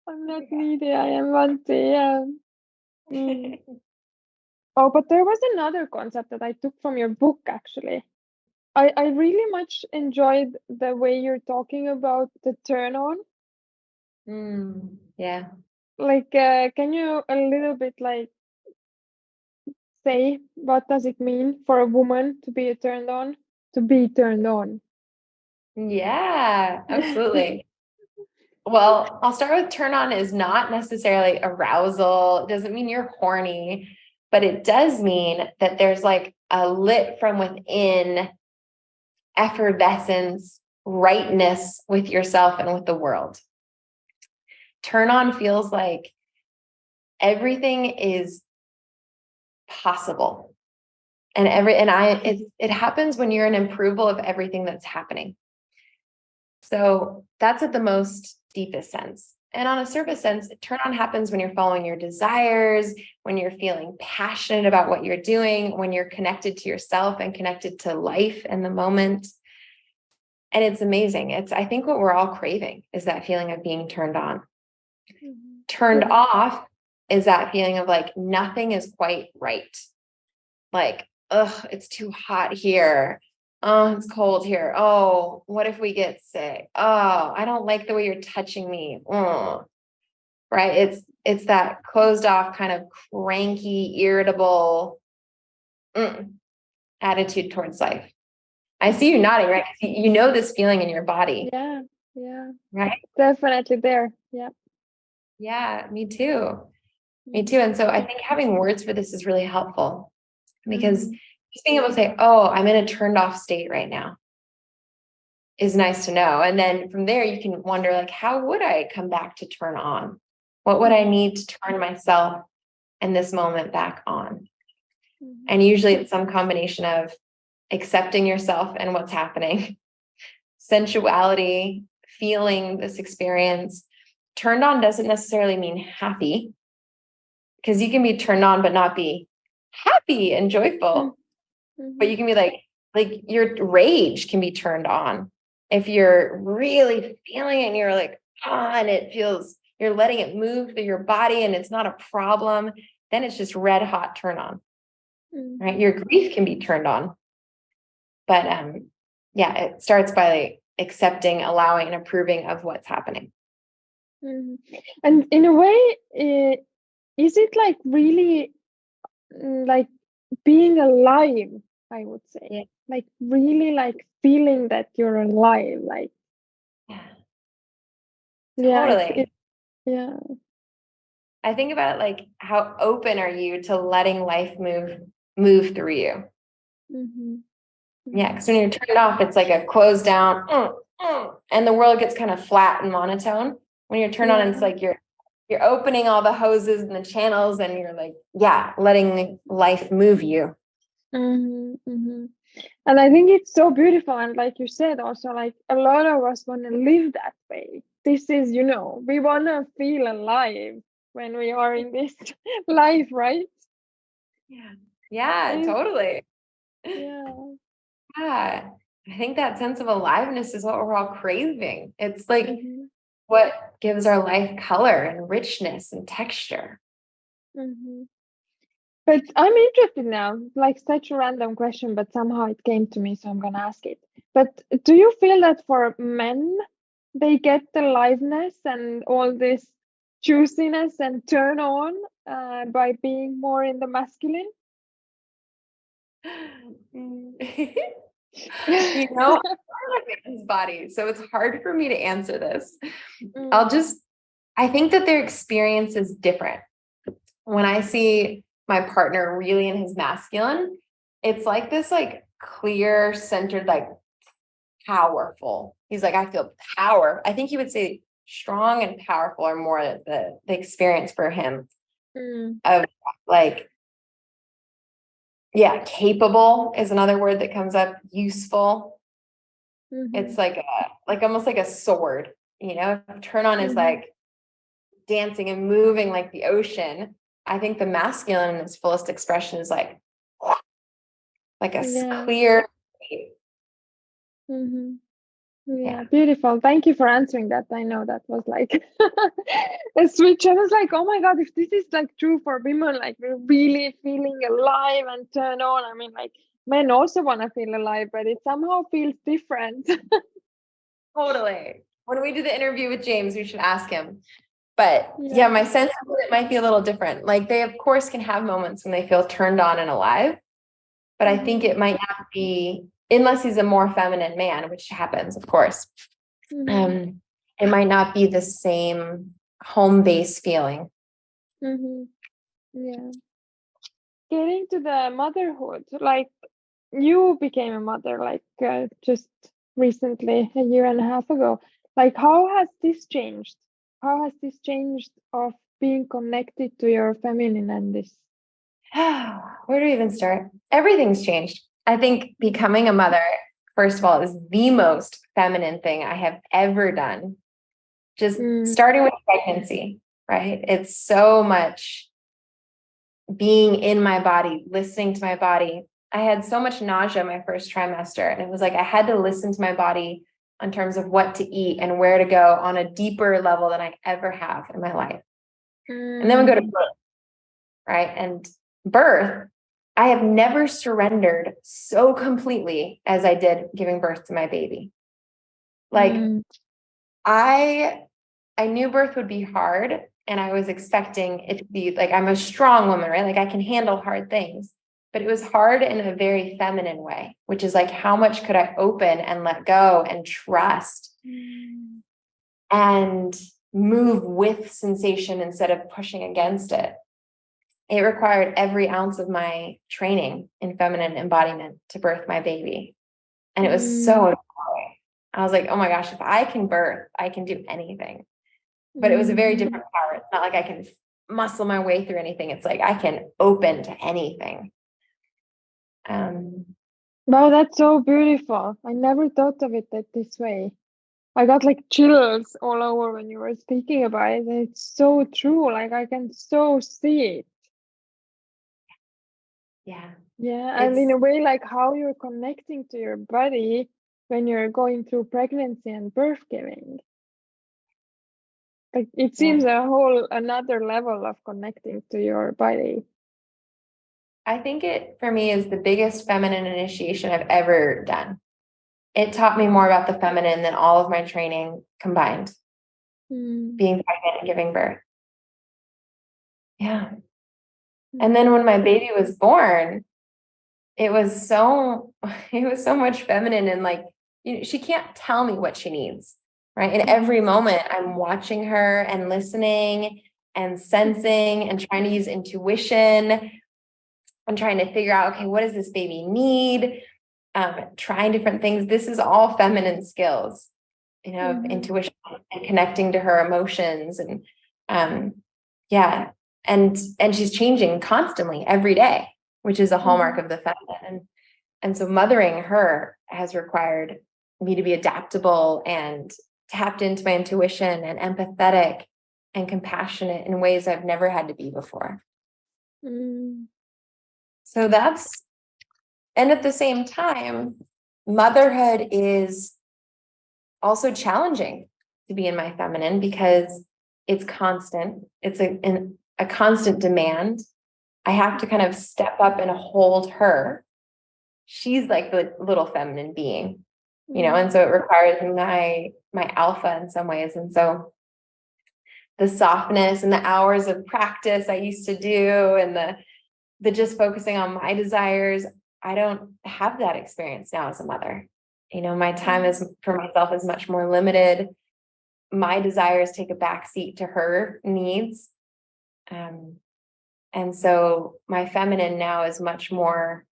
I'm not needy, I am wanty. Yeah. Oh, but there was another concept that I took from your book, actually. I really much enjoyed the way you're talking about the turn on. Yeah. Like, can you a little bit like say what does it mean for a woman to be turned on? To be turned on. Yeah, absolutely. Well, I'll start with turn on is not necessarily arousal. It doesn't mean you're horny, but it does mean that there's like a lit from within effervescence, rightness with yourself and with the world. Turn on feels like everything is possible. And it happens when you're in approval of everything that's happening. So that's at the most deepest sense. And on a surface sense, turn on happens when you're following your desires, when you're feeling passionate about what you're doing, when you're connected to yourself and connected to life and the moment. And it's amazing. I think what we're all craving is that feeling of being turned on. Turned off is that feeling of like nothing is quite right. Like, ugh, it's too hot here. Oh, it's cold here. Oh, what if we get sick? Oh, I don't like the way you're touching me. Right? It's that closed off kind of cranky, irritable attitude towards life. I see you nodding, right? You know this feeling in your body. Yeah. Right? Definitely there. Yeah. Yeah, me too. Me too. And so I think having words for this is really helpful because just being able to say, oh, I'm in a turned off state right now is nice to know. And then from there, you can wonder, like, how would I come back to turn on? What would I need to turn myself in this moment back on? And usually it's some combination of accepting yourself and what's happening, sensuality, feeling this experience. Turned on doesn't necessarily mean happy, because you can be turned on but not be happy and joyful. But you can be like your rage can be turned on if you're really feeling it and you're like, and it feels, you're letting it move through your body and it's not a problem. Then it's just red hot turn on, right? Your grief can be turned on. But yeah, it starts by like accepting, allowing, and approving of what's happening. And in a way, is it like really like being alive, I would say? Yeah. Like really like feeling that you're alive, like Totally. Yeah. I think about it like, how open are you to letting life move through you? Yeah, because when you're turned off, it's like a closed down, and the world gets kind of flat and monotone. When you're turned on, it's like you're opening all the hoses and the channels, and you're like, letting life move you. And I think it's so beautiful. And like you said, also, like a lot of us want to live that way. This is, we want to feel alive when we are in this life, right? Yeah, totally. Yeah. I think that sense of aliveness is what we're all craving. It's like what gives our life color and richness and texture. But I'm interested now, like such a random question, but somehow it came to me, so I'm gonna ask it. But do you feel that for men, they get the liveness and all this juiciness and turn on by being more in the masculine? I'm a man's body, so it's hard for me to answer this. I think that their experience is different. When I see my partner really in his masculine, it's like this like clear, centered, like powerful. He's like, I feel power. I think he would say strong and powerful are more the experience for him of like, yeah, capable is another word that comes up. Useful. It's like almost like a sword, if turn on is like dancing and moving like the ocean. I think the masculine in its fullest expression is like a clear. Yeah, beautiful. Thank you for answering that. I know that was like a switch. I was like, oh my God, if this is like true for women, like we're really feeling alive and turn on. I mean, like men also want to feel alive, but it somehow feels different. Totally. When we do the interview with James, we should ask him. But yeah, my sense is it might be a little different. Like they, of course, can have moments when they feel turned on and alive. But I think it might not be, unless he's a more feminine man, which happens, of course. It might not be the same home base feeling. Yeah. Getting to the motherhood, like you became a mother like just recently, a year and a half ago. Like how has this changed? How has this changed of being connected to your feminine and this? Where do we even start? Everything's changed. I think becoming a mother, first of all, is the most feminine thing I have ever done. Just starting with pregnancy, right? It's so much being in my body, listening to my body. I had so much nausea my first trimester, and it was like I had to listen to my body in terms of what to eat and where to go on a deeper level than I ever have in my life. And then we go to birth, right? And birth, I have never surrendered so completely as I did giving birth to my baby. Like I knew birth would be hard, and I was expecting it to be like, I'm a strong woman, right? Like I can handle hard things, but it was hard in a very feminine way, which is like, how much could I open and let go and trust and move with sensation instead of pushing against it? It required every ounce of my training in feminine embodiment to birth my baby. And it was so empowering. I was like, oh my gosh, if I can birth, I can do anything. But it was a very different power. It's not like I can muscle my way through anything. It's like I can open to anything. Wow, that's so beautiful. I never thought of it that this way. I got like chills all over when you were speaking about it. It's so true. Like I can so see it. Yeah. And in a way, like how you're connecting to your body when you're going through pregnancy and birth giving. Like it seems a whole another level of connecting to your body. I think it, for me, is the biggest feminine initiation I've ever done. It taught me more about the feminine than all of my training combined. Being pregnant and giving birth. Yeah. And then when my baby was born, it was so much feminine, and like, she can't tell me what she needs, right? In every moment, I'm watching her and listening and sensing and trying to use intuition. I'm trying to figure out, okay, what does this baby need? Trying different things. This is all feminine skills, intuition and connecting to her emotions. And and she's changing constantly every day, which is a hallmark of the feminine. And so mothering her has required me to be adaptable and tapped into my intuition and empathetic and compassionate in ways I've never had to be before. So and at the same time, motherhood is also challenging to be in my feminine because it's constant. It's a constant demand. I have to kind of step up and hold her. She's like the little feminine being, and so it requires my alpha in some ways. And so the softness and the hours of practice I used to do and the just focusing on my desires, I don't have that experience now as a mother. My time for myself is much more limited. My desires take a backseat to her needs. And so my feminine now is much more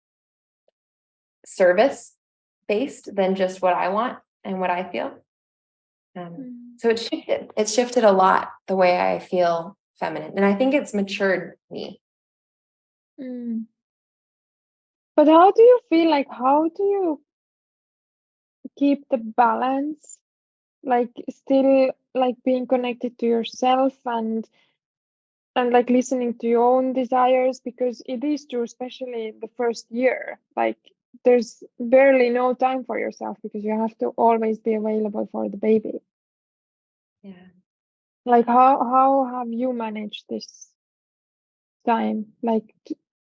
service based than just what I want and what I feel. So it's shifted a lot the way I feel feminine. And I think it's matured me. But how do you feel like, how do you keep the balance? Like still like being connected to yourself and like listening to your own desires, because it is true, especially the first year, like there's barely no time for yourself because you have to always be available for the baby. Yeah. Like how have you managed this time, like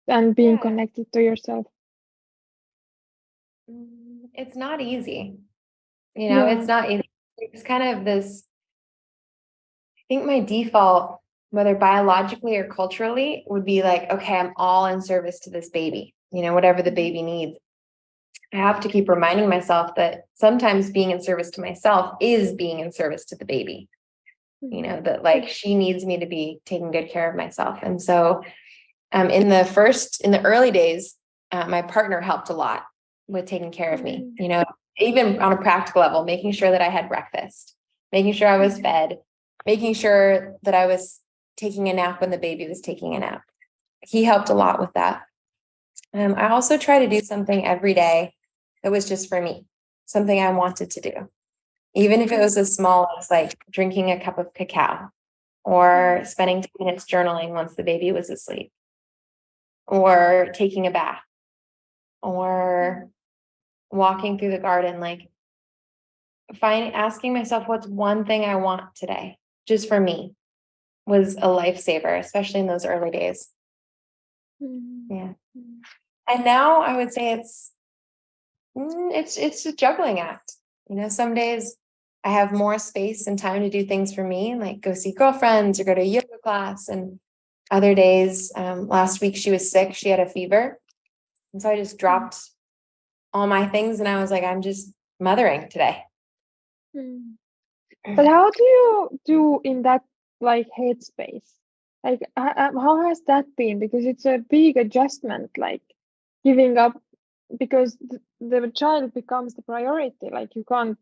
and being connected to yourself? It's not easy. It's not easy. It's kind of this, I think my default, whether biologically or culturally, would be like, okay, I'm all in service to this baby, whatever the baby needs. I have to keep reminding myself that sometimes being in service to myself is being in service to the baby. That like she needs me to be taking good care of myself. And so in the early days, my partner helped a lot with taking care of me, even on a practical level, making sure that I had breakfast, making sure I was fed, making sure that I was taking a nap when the baby was taking a nap. He helped a lot with that. I also try to do something every day that was just for me, something I wanted to do. Even if it was as small as like drinking a cup of cacao or spending 10 minutes journaling once the baby was asleep, or taking a bath, or walking through the garden, like asking myself what's one thing I want today, just for me, was a lifesaver, especially in those early days. Yeah. And now I would say it's a juggling act. Some days I have more space and time to do things for me, like go see girlfriends or go to a yoga class. And other days, last week she was sick, she had a fever. And so I just dropped all my things and I was like, I'm just mothering today. But how do you do in that like headspace? Like how has that been? Because it's a big adjustment, like giving up, because the child becomes the priority. Like you can't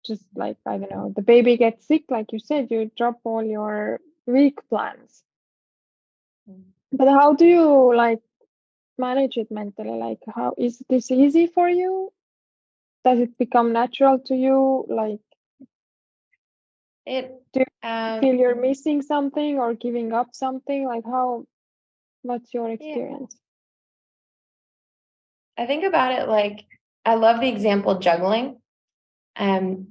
just like, I don't know, the baby gets sick, like you said, you drop all your week plans. But how do you like manage it mentally? Like how is this easy for you? Does it become natural to you? Like do you feel you're missing something or giving up something? Like what's your experience? I think about it like, I love the example juggling,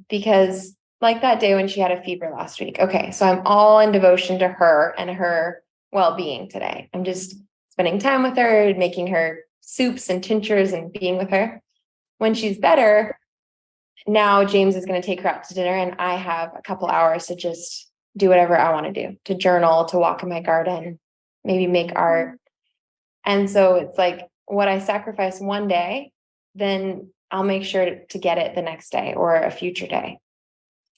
because like that day when she had a fever last week, okay, so I'm all in devotion to her and her well-being today. I'm just spending time with her, making her soups and tinctures and being with her. When she's better, now James is going to take her out to dinner and I have a couple hours to just do whatever I want to do, to journal, to walk in my garden, maybe make art. And so it's like what I sacrifice one day, then I'll make sure to get it the next day or a future day.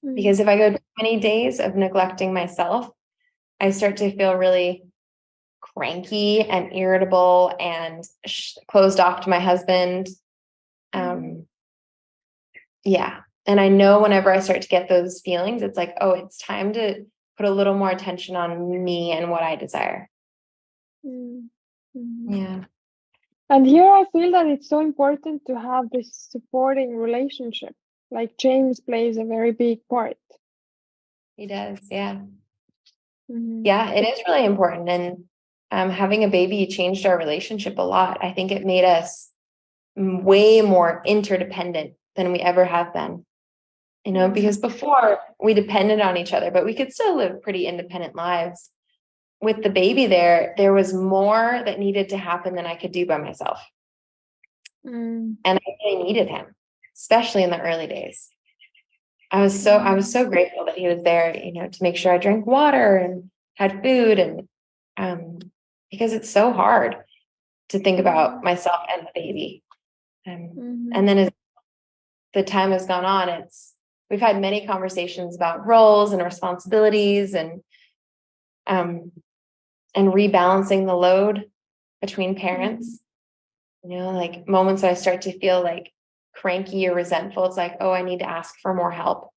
Because if I go too many days of neglecting myself, I start to feel really cranky and irritable and closed off to my husband. Yeah. And I know whenever I start to get those feelings, it's like, oh, it's time to put a little more attention on me and what I desire. Yeah. And here I feel that it's so important to have this supporting relationship. Like James plays a very big part. He does. Yeah. Yeah, it is really important. And having a baby changed our relationship a lot. I think it made us way more interdependent than we ever have been. Because before we depended on each other, but we could still live pretty independent lives. With the baby there was more that needed to happen than I could do by myself. And I really needed him, especially in the early days. I was so grateful that he was there, to make sure I drank water and had food, and because it's so hard to think about myself and the baby. And then as the time has gone on, we've had many conversations about roles and responsibilities and rebalancing the load between parents. Like moments that I start to feel like cranky or resentful, it's like, oh, I need to ask for more help.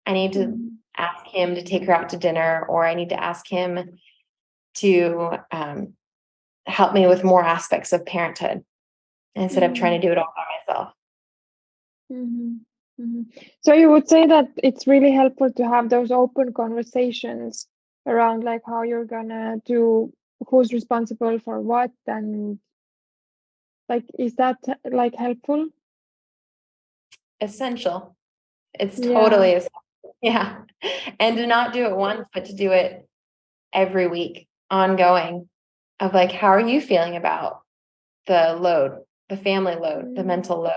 I need to ask him to take her out to dinner, or I need to ask him to help me with more aspects of parenthood instead of trying to do it all by myself. So you would say that it's really helpful to have those open conversations around like how you're gonna do, who's responsible for what, and like, is that like helpful? Essential. It's totally essential. Yeah. And to not do it once, but to do it every week, ongoing, of like, how are you feeling about the load, the family load, the mental load?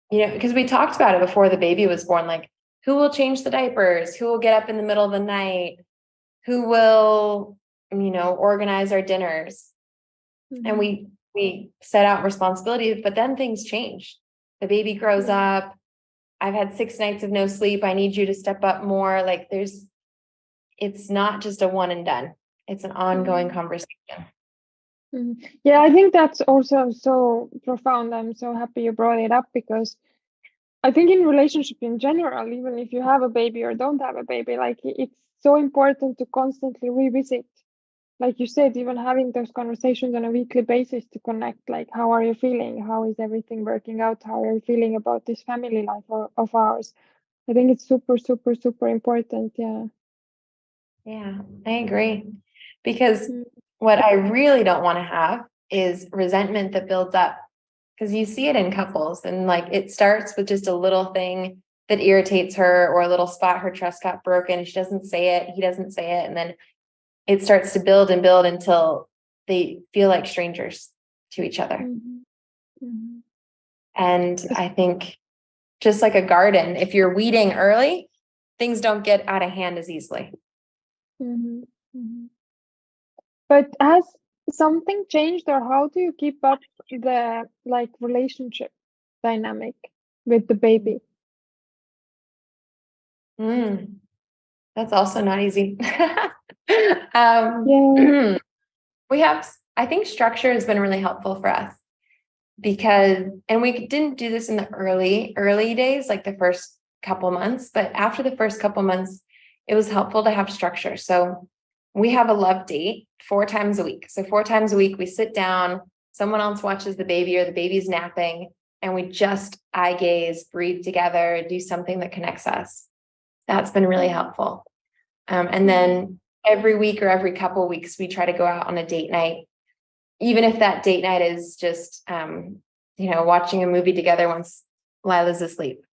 You know, because we talked about it before the baby was born, like, who will change the diapers? Who will get up in the middle of the night? Who will, you know, organize our dinners? And we set out responsibilities, but then things change. The baby grows up. I've had 6 nights of no sleep. I need you to step up more. Like it's not just a one and done. It's an ongoing conversation. Yeah, I think that's also so profound. I'm so happy you brought it up, because I think in relationship in general, even if you have a baby or don't have a baby, like it's so important to constantly revisit, like you said, even having those conversations on a weekly basis to connect, like, how are you feeling? How is everything working out? How are you feeling about this family life of ours? I think it's super, super, super important. Yeah. Yeah, I agree. Because what I really don't want to have is resentment that builds up, because you see it in couples, and like it starts with just a little thing that irritates her, or a little spot her trust got broken. She doesn't say it, he doesn't say it. And then it starts to build and build until they feel like strangers to each other. And I think just like a garden, if you're weeding early, things don't get out of hand as easily. But has something changed, or how do you keep up the like relationship dynamic with the baby? That's also not easy. We have, I think structure has been really helpful for us, because, and we didn't do this in the early days, like the first couple months, but after the first couple months, it was helpful to have structure. So we have a love date 4 times a week. So 4 times a week, we sit down, someone else watches the baby, or the baby's napping, and we just eye gaze, breathe together, do something that connects us. That's been really helpful. And then every week or every couple of weeks, we try to go out on a date night, even if that date night is just, you know, watching a movie together once Lila's asleep,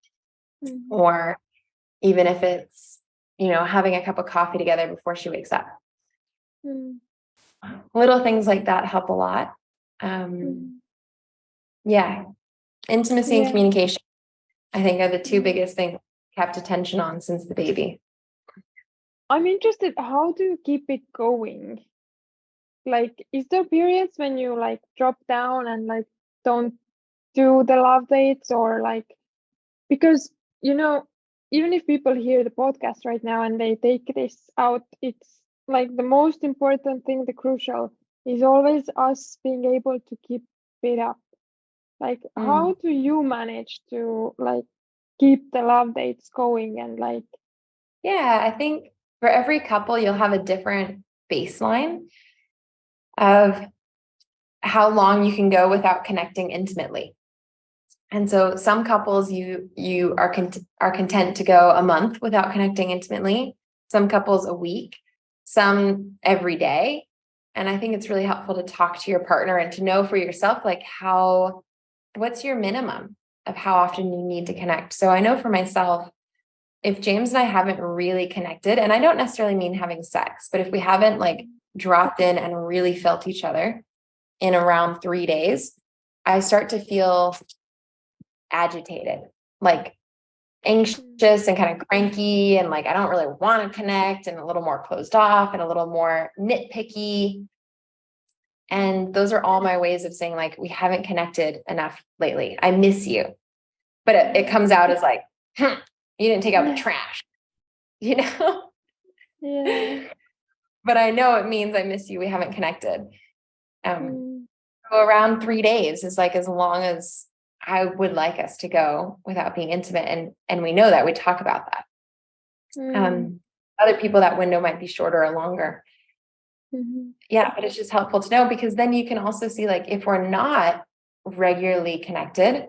or even if it's, you know, having a cup of coffee together before she wakes up. Little things like that help a lot. Yeah. Intimacy and communication, I think, are the 2 biggest things kept attention on since the baby. I'm interested, how do you keep it going? Like, is there periods when you like drop down and like don't do the love dates, or like, because, you know, even if people hear the podcast right now and they take this out, it's like the most important thing, the crucial, is always us being able to keep it up. Like, how do you manage to like keep the love dates going? And like, yeah, I think for every couple, you'll have a different baseline of how long you can go without connecting intimately. And so some couples, you are content to go a month without connecting intimately. Some couples a week, some every day. And I think it's really helpful to talk to your partner and to know for yourself, like, what's your minimum of how often you need to connect. So I know for myself, if James and I haven't really connected, and I don't necessarily mean having sex, but if we haven't like dropped in and really felt each other in around 3 days, I start to feel agitated, like anxious and kind of cranky, and like I don't really want to connect, and a little more closed off and a little more nitpicky. And those are all my ways of saying, like, we haven't connected enough lately. I miss you. But it comes out as like, you didn't take out the trash, you know? yeah. But I know it means I miss you. We haven't connected. So around 3 days is like as long as I would like us to go without being intimate. And we know that, we talk about that. Other people, that window might be shorter or longer. Yeah, but it's just helpful to know, because then you can also see, like, if we're not regularly connected,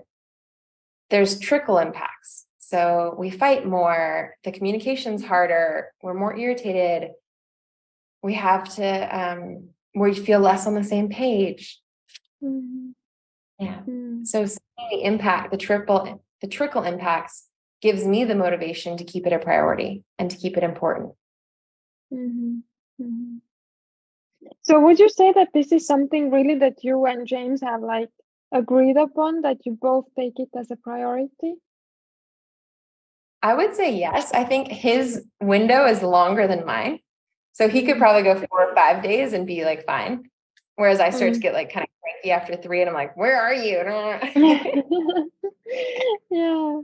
there's trickle impacts. So we fight more, the communication's harder, we're more irritated, we have to, we feel less on the same page. Yeah. So seeing the impact, the trickle impacts gives me the motivation to keep it a priority and to keep it important. So would you say that this is something really that you and James have like agreed upon, that you both take it as a priority? I would say yes. I think his window is longer than mine. So he could probably go 4 or 5 days and be like, fine. Whereas I start to get like kind of cranky after 3 and I'm like, where are you? Yeah.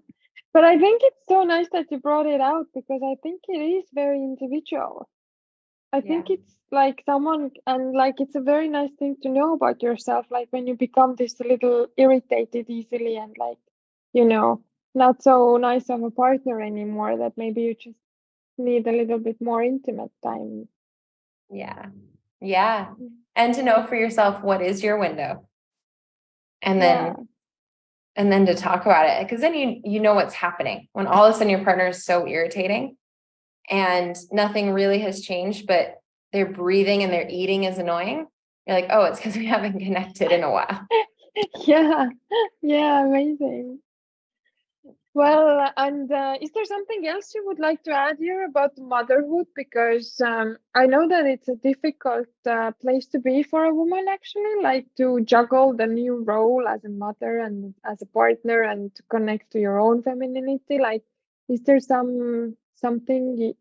But I think it's so nice that you brought it out, because I think it is very individual. I think it's like someone, and like it's a very nice thing to know about yourself, like when you become this little irritated easily and like, you know, not so nice of a partner anymore, that maybe you just need a little bit more intimate time. Yeah. And to know for yourself, what is your window? And then to talk about it, because then you know what's happening. When all of a sudden your partner is so irritating and nothing really has changed, but their breathing and their eating is annoying, you're like, oh, it's because we haven't connected in a while. Yeah, amazing. Well, and is there something else you would like to add here about motherhood? Because I know that it's a difficult place to be for a woman, actually, like to juggle the new role as a mother and as a partner, and to connect to your own femininity. Like, is there something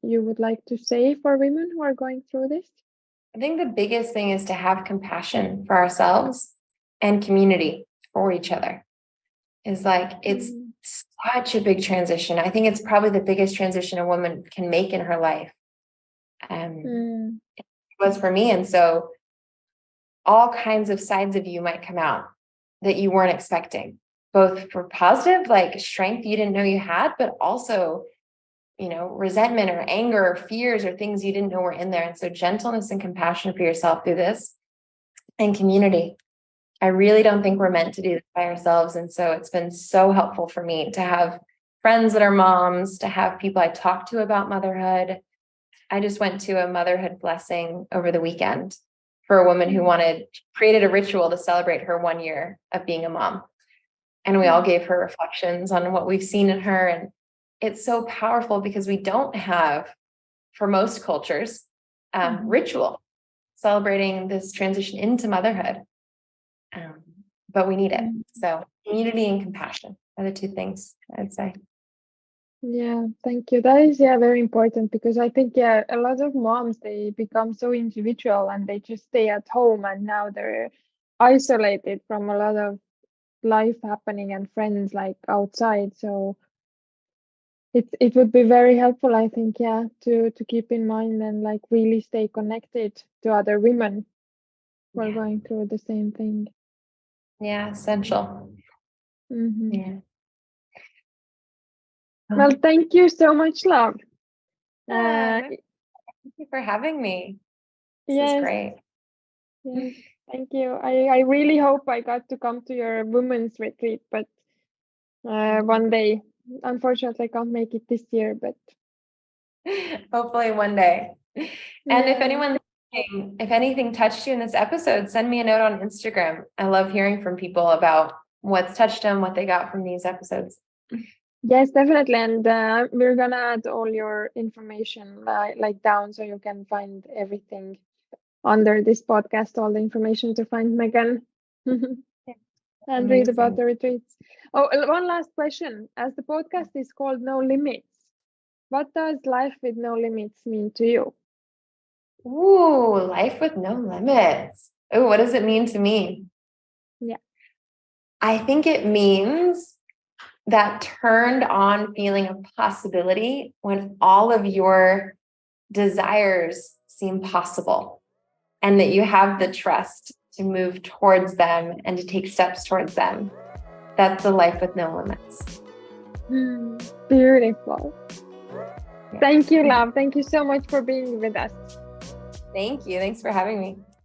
you would like to say for women who are going through this? I think the biggest thing is to have compassion for ourselves and community for each other. Is like, it's such a big transition. I think it's probably the biggest transition a woman can make in her life. It was for me. And so all kinds of sides of you might come out that you weren't expecting, both for positive, like strength you didn't know you had, but also, resentment or anger or fears or things you didn't know were in there. And so gentleness and compassion for yourself through this, and community. I really don't think we're meant to do this by ourselves. And so it's been so helpful for me to have friends that are moms, to have people I talk to about motherhood. I just went to a motherhood blessing over the weekend for a woman who created a ritual to celebrate her 1 year of being a mom. And we all gave her reflections on what we've seen in her. And it's so powerful, because we don't have, for most cultures, ritual celebrating this transition into motherhood. But we need it. So community and compassion are the 2 things I'd say. Yeah, thank you. That is, very important, because I think, a lot of moms, they become so individual and they just stay at home, and now they're isolated from a lot of life happening and friends like outside. So it would be very helpful, I think, to keep in mind and like really stay connected to other women who are going through the same thing. Yeah, essential. Yeah. Well, thank you so much, love. Thank you for having me. This is great. Yes, thank you. I really hope I got to come to your women's retreat, but one day. Unfortunately, I can't make it this year, but hopefully one day. And if anything touched you in this episode, send me a note on Instagram. I love hearing from people about what's touched them, what they got from these episodes. Yes, definitely. And we're gonna add all your information like down, so you can find everything under this podcast, all the information to find Megan. And read about the retreats. Oh, one last question. As the podcast is called No Limits, what does life with no limits mean to you? Ooh, life with no limits. Oh, what does it mean to me? Yeah. I think it means that turned on feeling of possibility when all of your desires seem possible, and that you have the trust to move towards them and to take steps towards them. that's the life with no limits. Beautiful. Yeah. Thank you, love. Thank you so much for being with us. Thank you. Thanks for having me.